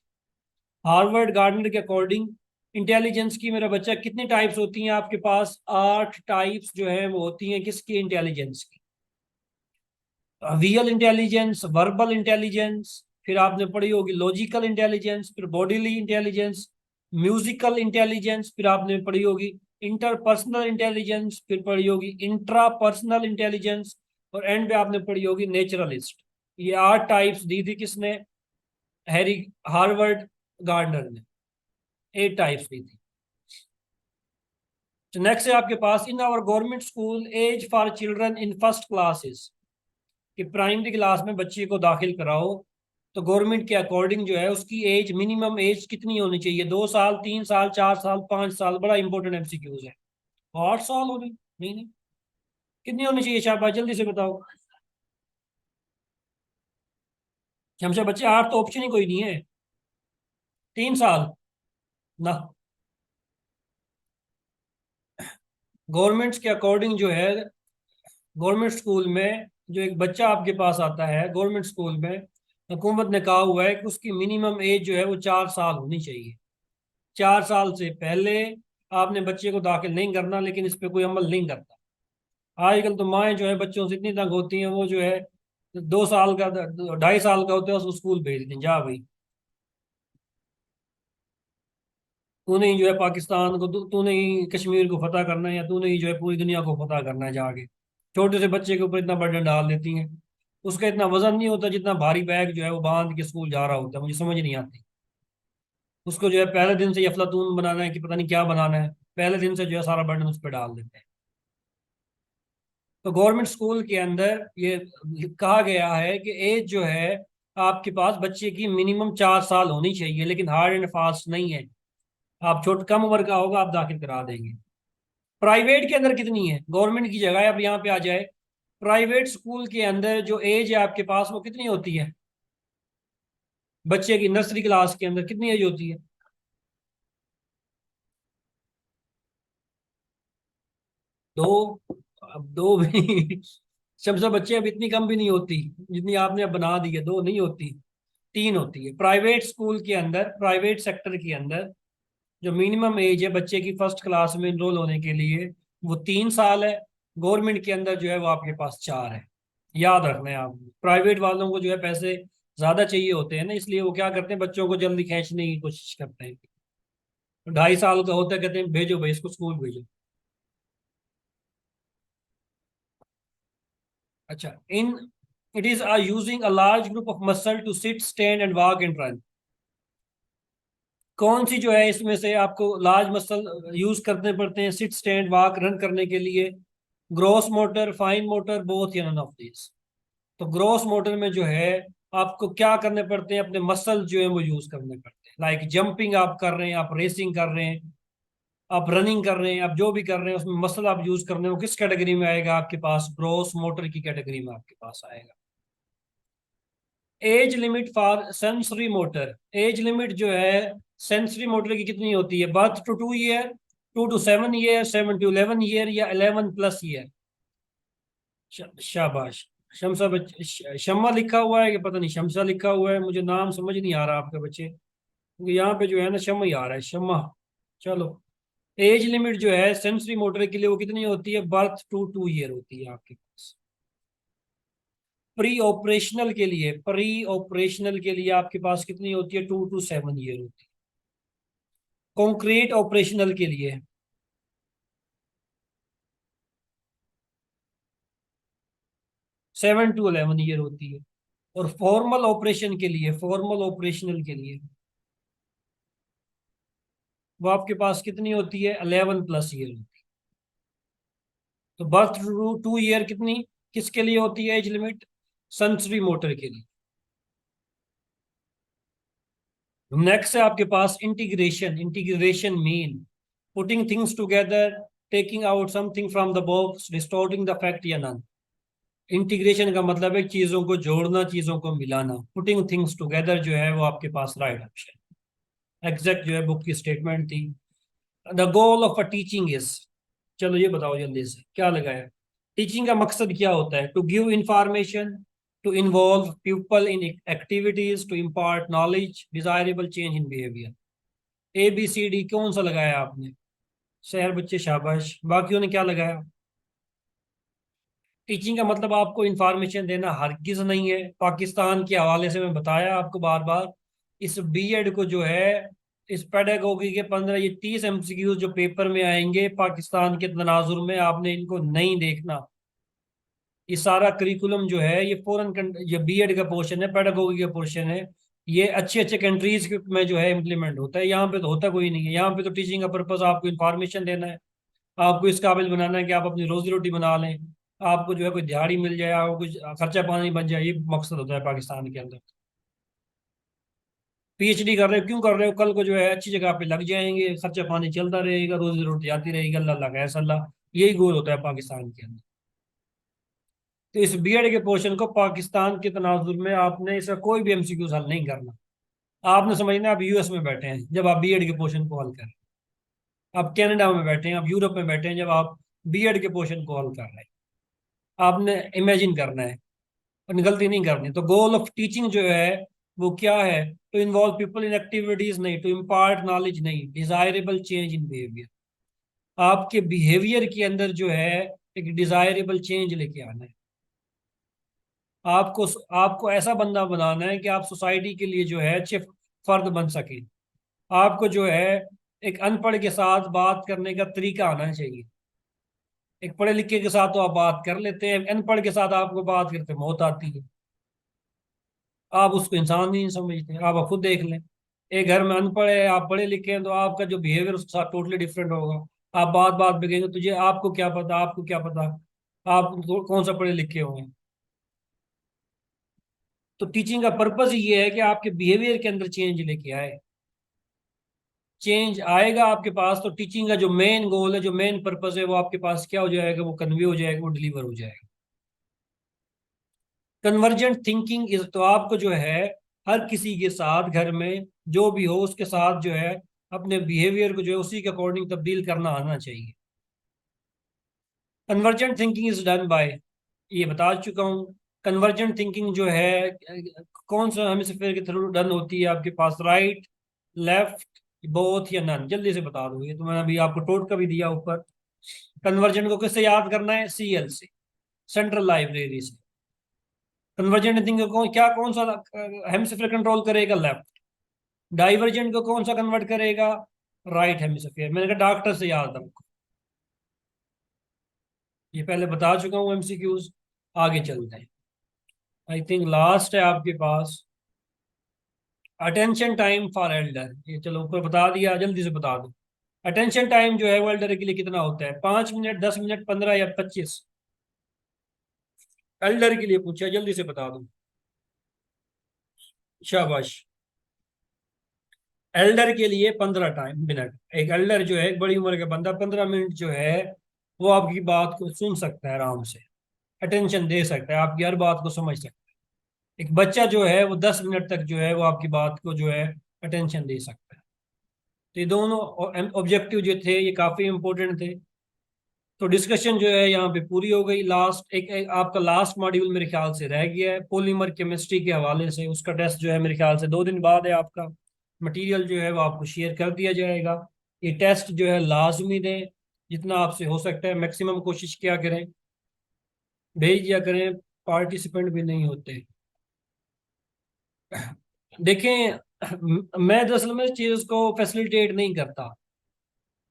हार्वर्ड गार्डनर के अकॉर्डिंग इंटेलिजेंस की मेरा बच्चा कितनी टाइप्स होती हैं आपके पास? 8 टाइप्स जो है वो होती हैं किसकी? इंटेलिजेंस की। विजुअल इंटेलिजेंस, वर्बल इंटेलिजेंस, फिर आपने पढ़ी होगी लॉजिकल इंटेलिजेंस, फिर बॉडीली इंटेलिजेंस, म्यूजिकल इंटेलिजेंस, फिर आपने पढ़ी होगी इंटरपर्सनल इंटेलिजेंस, फिर पढ़ी होगी इंट्रापर्सनल इंटेलिजेंस, और एंड पे आपने पढ़ी होगी नेचुरलिस्ट। ये 8 टाइप्स दी थी किसने? हैरी हार्वर्ड गार्डनर ने 8 टाइप्स दी थी। तो नेक्स्ट है आपके पास, in our government school as for children in first classes. कि प्राइमरी क्लास में बच्चे को दाखिल कराओ तो गवर्नमेंट के अकॉर्डिंग जो है उसकी एज, मिनिमम एज कितनी होनी चाहिए? 2 साल, 3 साल, 4 साल, 5 साल? बड़ा इंपॉर्टेंट एमसीक्यूज है। 8 साल होनी? नहीं नहीं, कितनी होनी चाहिए शाबाश, जल्दी से बताओ। हमसे बच्चे 8 तो ऑप्शन ही कोई नहीं है। 3 साल ना। गवर्नमेंट के अकॉर्डिंग जो है, गवर्नमेंट स्कूल में जो एक बच्चा आपके पास आता है गवर्नमेंट स्कूल में, हुकूमत ने कहा हुआ है कि उसकी मिनिमम एज जो है वो 4 साल होनी चाहिए। 4 साल से पहले आपने बच्चे को दाखिल नहीं करना, लेकिन इस पे कोई अमल नहीं करता। आजकल तो माएँ जो है बच्चों से इतनी तंग होती हैं, वो जो है 2 साल का, 2.5 साल का होता है उसको स्कूल भेज दें, जा भाई तूने ही जो है पाकिस्तान को, तूने ही कश्मीर को फतह करना है, या तूने ही जो है पूरी दुनिया को फतह करना है जाके। छोटे से बच्चे के ऊपर इतना बर्डन डाल देती हैं। उसका इतना वजन नहीं होता जितना भारी बैग जो है वो बांध के स्कूल जा रहा होता है। मुझे समझ नहीं आती। उसको जो है पहले दिन से ही अफलातून बनाना है कि पता नहीं क्या बनाना है, पहले दिन से जो है सारा बर्डन उस पर डाल देते हैं। तो गवर्नमेंट स्कूल के अंदर ये कहा गया है कि एज जो है आपके पास बच्चे की मिनिमम 4 साल होनी चाहिए, लेकिन हार्ड एंड फास्ट नहीं है। आप छोट कम उम्र का होगा आप दाखिल करा देंगे। प्राइवेट के अंदर कितनी है? गवर्नमेंट की जगह आप यहाँ पे आ जाए, प्राइवेट स्कूल के अंदर जो एज है आपके पास वो कितनी होती है? बच्चे की नर्सरी क्लास के अंदर कितनी एज होती है? 2। अब 2 भी सबसे बच्चे अब इतनी कम भी नहीं होती जितनी आपने अब बना दी है, 2 नहीं होती, 3 होती है। प्राइवेट स्कूल के अंदर, प्राइवेट सेक्टर के अंदर जो मिनिमम एज है बच्चे की फर्स्ट क्लास में इनरोल होने के लिए वो 3 साल है। गवर्नमेंट के अंदर जो है वो आपके पास 4 है। याद रखना है आप। प्राइवेट वालों को जो है पैसे ज्यादा चाहिए होते हैं ना, इसलिए वो क्या करते हैं, बच्चों को जल्दी खींचने की कोशिश करते हैं। 2.5 साल का होता है, कहते हैं भेजो भाई इसको स्कूल भेजो। अच्छा, in it is using a large group of muscle to sit, stand and walk and run. कौन सी जो है इसमें से आपको लार्ज मसल यूज करने पड़ते हैं सिट, स्टैंड, वॉक, रन करने के लिए? Gross motor, fine motor, both या नन ऑफ दिस? तो ग्रोस मोटर में जो है आपको क्या करने पड़ते हैं? अपने मसल जो है वो यूज करने पड़ते हैं। लाइक जंपिंग आप कर रहे हैं, आप रेसिंग कर रहे हैं, आप रनिंग कर रहे हैं, आप जो भी कर रहे हैं उसमें मसल आप यूज कर रहे हैं, वो किस कैटेगरी में आएगा आपके पास? ग्रॉस मोटर की कैटेगरी में आपके पास आएगा। Age limit for sensory motor, age limit जो है सेंसरी मोटर की कितनी होती है? Birth to 2 year, 2 to 7 year, 7 to 11 year, या 11+ ईयर? शाबाश। शमसा शम्मा लिखा हुआ है कि पता नहीं शमसा लिखा हुआ है, मुझे नाम समझ नहीं आ रहा आपके बच्चे, क्योंकि यहाँ पे जो है ना शम्मा ही आ रहा है, शम्मा। चलो, एज लिमिट जो है सेंसरी मोटर के लिए वो कितनी होती है? बर्थ टू 2 ईयर होती है आपके पास। प्री ऑपरेशनल के लिए आपके पास कितनी होती है? 2 to 7 ईयर होती है। कॉन्क्रीट ऑपरेशनल के लिए 7 to 11 ईयर होती है। और फॉर्मल ऑपरेशन के लिए, फॉर्मल ऑपरेशनल के लिए वो आपके पास कितनी होती है? 11+ ईयर होती है। तो बर्थ टू 2 ईयर कितनी, किसके लिए होती है एज लिमिट? सेंसरी मोटर के लिए। नेक्स्ट है आपके पास integration, integration mean putting things together, taking out something from the box, distorting the fact या नन। इंटीग्रेशन का मतलब है चीजों को जोड़ना, चीजों को मिलाना। पुटिंग थिंग्स टुगेदर जो है वो आपके पास राइट ऑप्शन, एग्जैक्ट जो है बुक की स्टेटमेंट थी। The goal of a teaching is, चलो ये बताओ जल्दी से क्या लगाया? टीचिंग का मकसद क्या होता है? To give information, to involve people in activities, to impart knowledge, desirable change in behaviour. ABCD कौन सा लगाया आपने? शहर बच्चे शाबाश। बाकियों ने क्या लगाया? टीचिंग का मतलब आपको इंफॉर्मेशन देना हरगिज नहीं है। पाकिस्तान के हवाले से मैं बताया आपको बार बार, इस बीएड को जो है, इस पेडागोगी के 15 ये 30 MCQ जो पेपर में आएंगे पाकिस्तान के तनाजुर में, आपने इनको नहीं देखना। ये सारा करिकुलम जो है ये ये बीएड का पोर्शन है, पेडागोगी का पोर्शन है। ये अच्छे अच्छे कंट्रीज में जो है इम्प्लीमेंट होता है, यहाँ पे तो होता कोई नहीं है। यहाँ पे तो टीचिंग का पर्पज आपको इंफॉर्मेशन देना है, आपको इस काबिल बनाना है कि आप अपनी रोजी रोटी बना लें, आपको जो है कोई दिहाड़ी मिल जाए, आपको कुछ खर्चा पानी बन जाए। ये मकसद होता है पाकिस्तान के अंदर। PhD कर रहे हो, क्यों कर रहे हो? कल को जो है अच्छी जगह पे लग जाएंगे, खर्चा पानी चलता रहेगा, रोजी रोटी आती रहेगी, अल्लाह अल्लाह का ऐसा अल्लाह। यही गोल होता है पाकिस्तान के अंदर। तो इस बीएड के पोर्शन को पाकिस्तान के तनाजुर में आपने इसका कोई भी MCQ हल नहीं करना। आपने समझना आप यूएस में बैठे हैं जब आप बीएड के पोर्शन को हल कर रहे हैं, आप कनाडा में बैठे हैं, आप यूरोप में बैठे हैं जब आप बीएड के पोर्शन को हल कर रहे हैं। आपने इमेजिन करना है और गलती नहीं करनी। तो गोल ऑफ टीचिंग जो है वो क्या है? To involve people in activities नहीं, टू इम्पार्ट नॉलेज नहीं, डिजायरेबल चेंज इन बिहेवियर। आपके बिहेवियर के अंदर जो है एक डिजायरेबल चेंज लेके आना है। आपको आपको ऐसा बंदा बनाना है कि आप सोसाइटी के लिए जो है अच्छे फर्द बन सके। आपको जो है एक अनपढ़ के साथ बात करने का तरीका आना चाहिए। एक पढ़े लिखे के साथ तो आप बात कर लेते हैं, अनपढ़ के साथ आपको बात करते मौत आती है। आप उसको इंसान नहीं समझते। आप खुद देख लें, एक घर में अनपढ़ है, आप पढ़े लिखे हैं, तो आपका जो बिहेवियर उसके साथ टोटली डिफरेंट होगा। आप बात बात पे कहेंगे तुझे, आपको क्या पता, आपको क्या पता, आप कौन सा पढ़े लिखे हुए हैं। तो टीचिंग का पर्पज ये है कि आपके बिहेवियर के अंदर चेंज लेके आए। चेंज आएगा आपके पास तो टीचिंग का जो मेन गोल है, जो मेन पर्पज है, वो आपके पास क्या हो जाएगा? वो कन्वे हो जाएगा, वो डिलीवर हो जाएगा। कन्वर्जेंट थिंकिंग इज, तो आपको जो है हर किसी के साथ घर में जो भी हो उसके साथ जो है अपने बिहेवियर को जो है उसी के अकॉर्डिंग तब्दील करना आना चाहिए। Convergent thinking is done by, ये बता चुका हूँ। कन्वर्जेंट थिंकिंग जो है कौन सा हेमिस्फीयर के थ्रू डन होती है आपके पास? राइट, लेफ्ट, बोथ या नन? जल्दी से बता दो, ये तो मैंने अभी आपको टोट का भी दिया ऊपर। कन्वर्जेंट को किससे याद करना है? CL से, सेंट्रल लाइब्रेरी से। कन्वर्जेंट थिंकिंग को क्या, कौन सा हेमिस्फीयर कंट्रोल करेगा? लेफ्ट। डाइवर्जेंट को कौन सा कन्वर्ट करेगा? Right hemisphere. मैंने कहा डॉक्टर से याद रखो, ये पहले बता चुका हूँ MCQs। आगे चलते हैं, आई थिंक लास्ट है आपके पास, अटेंशन टाइम फॉर एल्डर। ये चलो ऊपर बता दिया, जल्दी से बता दो। अटेंशन टाइम जो है वो एल्डर के लिए कितना होता है? 5 मिनट, 10 मिनट, 15 या 25? एल्डर के लिए पूछा, जल्दी से बता दो। शाबाश। एल्डर के लिए 15 मिनट, एक एल्डर जो है, एक बड़ी उम्र का बंदा 15 मिनट जो है वो आपकी बात को सुन सकता है, आराम से अटेंशन दे सकता है, आपकी हर बात को समझ सकता है। एक बच्चा जो है वो 10 मिनट तक जो है वो आपकी बात को जो है अटेंशन दे सकता है। तो ये दोनों ऑब्जेक्टिव जो थे ये काफी इंपॉर्टेंट थे। तो डिस्कशन जो है यहाँ पे पूरी हो गई। लास्ट एक आपका लास्ट मॉड्यूल मेरे ख्याल से रह गया है पॉलीमर केमिस्ट्री के हवाले से, उसका टेस्ट जो है मेरे ख्याल से 2 दिन बाद है आपका। मटेरियल जो है वो आपको शेयर कर दिया जाएगा। ये टेस्ट जो है लाजमी दें, जितना आपसे हो सकता है मैक्सिमम कोशिश किया करें, भेज दिया करें। पार्टिसिपेंट भी नहीं होते। देखें, मैं दरअसल में इस चीज़ को फैसिलिटेट नहीं करता।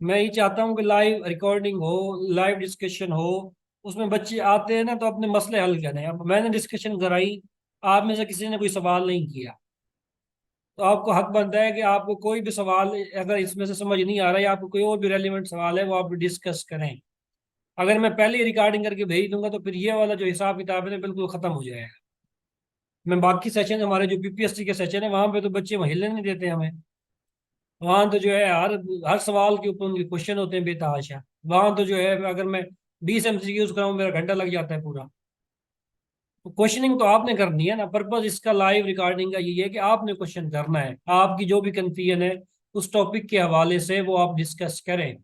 मैं ये चाहता हूँ कि लाइव रिकॉर्डिंग हो, लाइव डिस्कशन हो, उसमें बच्चे आते हैं ना तो अपने मसले हल करें। अब मैंने डिस्कशन कराई, आप में से किसी ने कोई सवाल नहीं किया, तो आपको हक बनता है कि आपको कोई भी सवाल अगर इसमें से समझ नहीं आ रहा है या आपको कोई और भी रेलिवेंट सवाल है वो आप डिस्कस करें। अगर मैं पहले ही रिकॉर्डिंग करके भेज दूंगा तो फिर ये वाला जो हिसाब किताब है ना बिल्कुल खत्म हो जाएगा। मैं बाकी सेशन, हमारे जो पीपीएससी के सेशन है वहां पे तो बच्चे वहीं हिलने नहीं देते हमें। वहां तो जो है हर हर सवाल के ऊपर उनके क्वेश्चन होते हैं बेतहाशा। वहां तो जो है अगर मैं 20 MCQ कराऊं मेरा घंटा लग जाता है पूरा। तो क्वेश्चनिंग तो आपने करनी है ना, पर्पज इसका लाइव रिकॉर्डिंग का यही है कि आपने क्वेश्चन करना है, आपकी जो भी कंफ्यूजन है उस टॉपिक के हवाले से वो आप डिस्कस करें।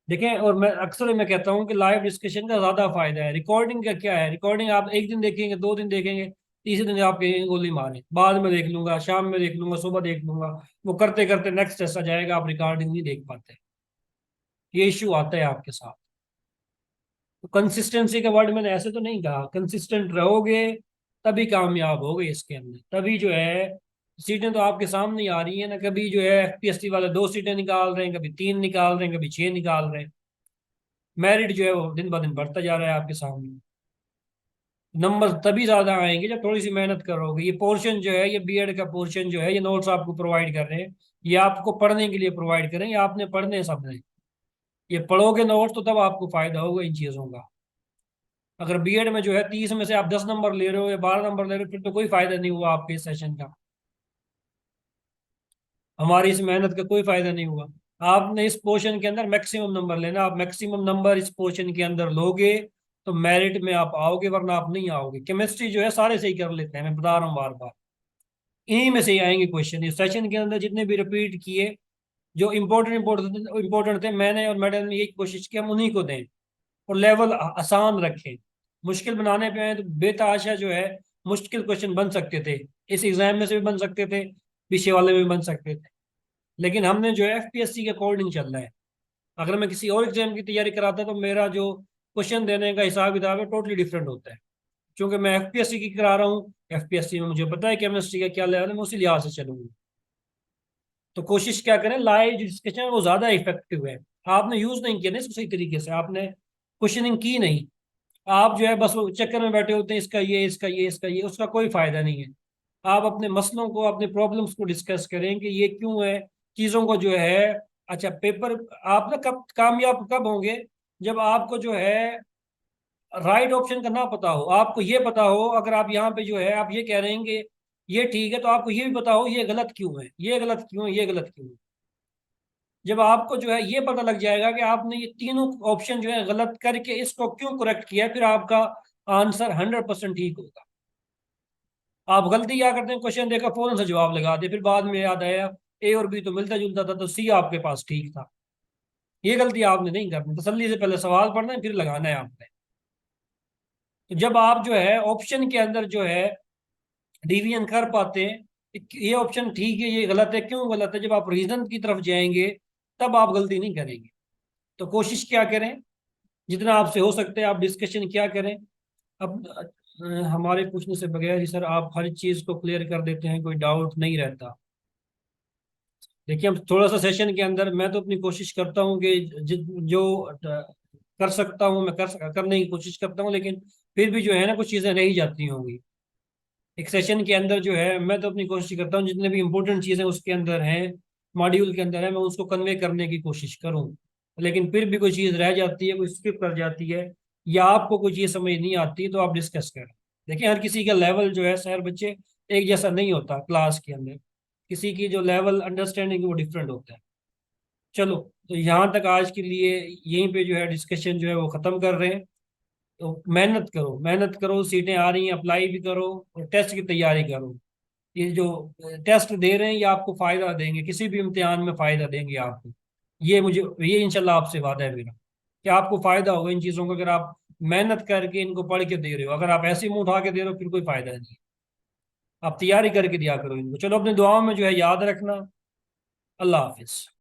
देखें, और मैं कहता हूँ कि लाइव डिस्कशन का ज्यादा फायदा है। रिकॉर्डिंग का क्या है, रिकॉर्डिंग आप एक दिन देखेंगे, 2 दिन देखेंगे, तीसरे दिन आप कहेंगे गोली मारे, बाद में देख लूंगा, शाम में देख लूंगा, सुबह देख लूंगा। वो करते करते नेक्स्ट ऐसा जाएगा, आप रिकॉर्डिंग नहीं देख पाते। ये इश्यू आता है आपके साथ। तो कंसिस्टेंसी का वर्ड मैंने ऐसे तो नहीं कहा, कंसिस्टेंट रहोगे तभी कामयाब होगे इसके अंदर, तभी जो है सीटें तो आपके सामने ही आ रही है ना। कभी जो है एफपीएससी वाले 2 सीटें निकाल रहे हैं, कभी 3 निकाल रहे हैं, कभी 6 निकाल रहे हैं। मेरिट जो है वो दिन ब दिन बढ़ता जा रहा है आपके सामने। नंबर तभी ज्यादा आएंगे जब थोड़ी सी मेहनत करोगे। ये पोर्शन जो है, ये बीएड का पोर्शन जो है, ये नोट्स आपको प्रोवाइड कर रहे हैं, ये आपको पढ़ने के लिए प्रोवाइड करें, ये आपने पढ़ने हैं सबने। ये पढ़ोगे नोट्स तो तब आपको फायदा होगा इन चीजों का। अगर बीएड में जो है 30 में से आप 10 नंबर ले रहे हो या 12 नंबर ले रहे हो फिर तो कोई फायदा नहीं हुआ आपके इस सेशन का। हमारी इस मेहनत का कोई फायदा नहीं हुआ। आपने इस पोर्शन के अंदर मैक्सिमम नंबर लेना, आप मैक्सिमम नंबर इस पोर्शन के अंदर लोगे तो मेरिट में आप आओगे, वरना आप नहीं आओगे। केमिस्ट्री जो है सारे सही कर लेते हैं, मैं बता रहा हूँ बार बार। इन्हीं में से ही आएंगे क्वेश्चन इस सेशन के अंदर, जितने भी रिपीट किए जो इंपॉर्टेंट इंपॉर्टेंट इंपॉर्टेंट थे, मैंने और मैडम ने यही कोशिश की हम उन्हीं को दें और लेवल आसान रखें। मुश्किल बनाने पे आए तो बेतहाशा जो है मुश्किल क्वेश्चन बन सकते थे, इस एग्जाम में से भी बन सकते थे, पीछे वाले में भी बन सकते थे। लेकिन हमने जो है एफपीएससी के अकॉर्डिंग चल रहा है। अगर मैं किसी और एग्जाम की तैयारी कराता तो मेरा जो क्वेश्चन देने का हिसाब किताब है टोटली डिफरेंट होता है। क्योंकि मैं एफपीएससी की करा रहा हूँ, एफपीएससी में मुझे पता है केमिस्ट्री का क्या लेवल है, मैं उसी लिहाज से चलूंगा। तो कोशिश क्या करें, लाइव डिस्कशन है वो ज्यादा इफेक्टिव है। आपने यूज नहीं किया ना इसको सही तरीके से, आपने क्वेश्चनिंग की नहीं। आप जो है बस वो चक्कर में बैठे होते हैं, इसका ये, इसका ये, इसका ये, उसका कोई फायदा नहीं है। आप अपने मसलों को, अपने प्रॉब्लम्स को डिस्कस करें कि ये क्यों है, चीज़ों को जो है। अच्छा पेपर, आप ना कब कामयाब कब होंगे, जब आपको जो है राइट ऑप्शन का ना पता हो, आपको ये पता हो अगर आप यहाँ पे जो है आप ये कह रहे हैं कि ये ठीक है, तो आपको ये भी पता हो ये गलत क्यों है, ये गलत क्यों है, ये गलत क्यों है। जब आपको जो है ये पता लग जाएगा कि आपने ये तीनों ऑप्शन जो है गलत करके इसको क्यों करेक्ट किया, फिर आपका आंसर 100% ठीक होगा। आप गलती क्या करते हैं, क्वेश्चन देखा फौरन से जवाब लगा दे, फिर बाद में याद आया ए और बी तो मिलता जुलता था तो सी आपके पास ठीक था। ये गलती आपने नहीं करनी, तसल्ली से पहले सवाल पढ़ना है फिर लगाना है आपने। तो जब आप जो है ऑप्शन के अंदर जो है डिवीजन कर पाते हैं कि ये ऑप्शन ठीक है, ये गलत है, क्यों गलत है, जब आप रीजन की तरफ जाएंगे तब आप गलती नहीं करेंगे। तो कोशिश क्या करें, जितना आपसे हो सकता है आप डिस्कशन क्या करें। अब हमारे पूछने से बगैर ही सर आप हर चीज को क्लियर कर देते हैं, कोई डाउट नहीं रहता। देखिए हम थोड़ा सा सेशन के अंदर मैं तो अपनी कोशिश करता हूँ कि जो कर सकता हूँ मैं करने की कोशिश करता हूँ, लेकिन फिर भी जो है ना कुछ चीज़ें रह ही जाती होंगी। एक सेशन के अंदर जो है मैं तो अपनी कोशिश करता हूँ जितने भी इंपॉर्टेंट चीज़ें उसके अंदर हैं, मॉड्यूल के अंदर है, मैं उसको कन्वे करने की कोशिश करूँ। लेकिन फिर भी कोई चीज़ रह जाती है, कोई स्किप कर जाती है, या आपको कोई चीज़ समझ नहीं आती तो आप डिस्कस करें। देखिए हर किसी का लेवल जो है, शहर बच्चे एक जैसा नहीं होता क्लास के अंदर। किसी की जो लेवल अंडरस्टैंडिंग वो डिफरेंट होता है। चलो, तो यहाँ तक आज के लिए यहीं पे जो है डिस्कशन जो है वो ख़त्म कर रहे हैं। तो मेहनत करो, मेहनत करो, सीटें आ रही हैं, अप्लाई भी करो और टेस्ट की तैयारी करो। ये जो टेस्ट दे रहे हैं ये आपको फ़ायदा देंगे, किसी भी इम्तिहान में फ़ायदा देंगे आपको। ये मुझे, ये इंशाल्लाह आपसे वादा है मेरा कि आपको फ़ायदा होगा इन चीज़ों का, अगर आप मेहनत करके इनको पढ़ के दे रहे हो। अगर आप ऐसे ही मुंह उठा के दे रहे हो फिर कोई फ़ायदा नहीं। आप तैयारी करके दिया करो इनको। चलो, अपनी दुआओं में जो है याद रखना। अल्लाह हाफिज़।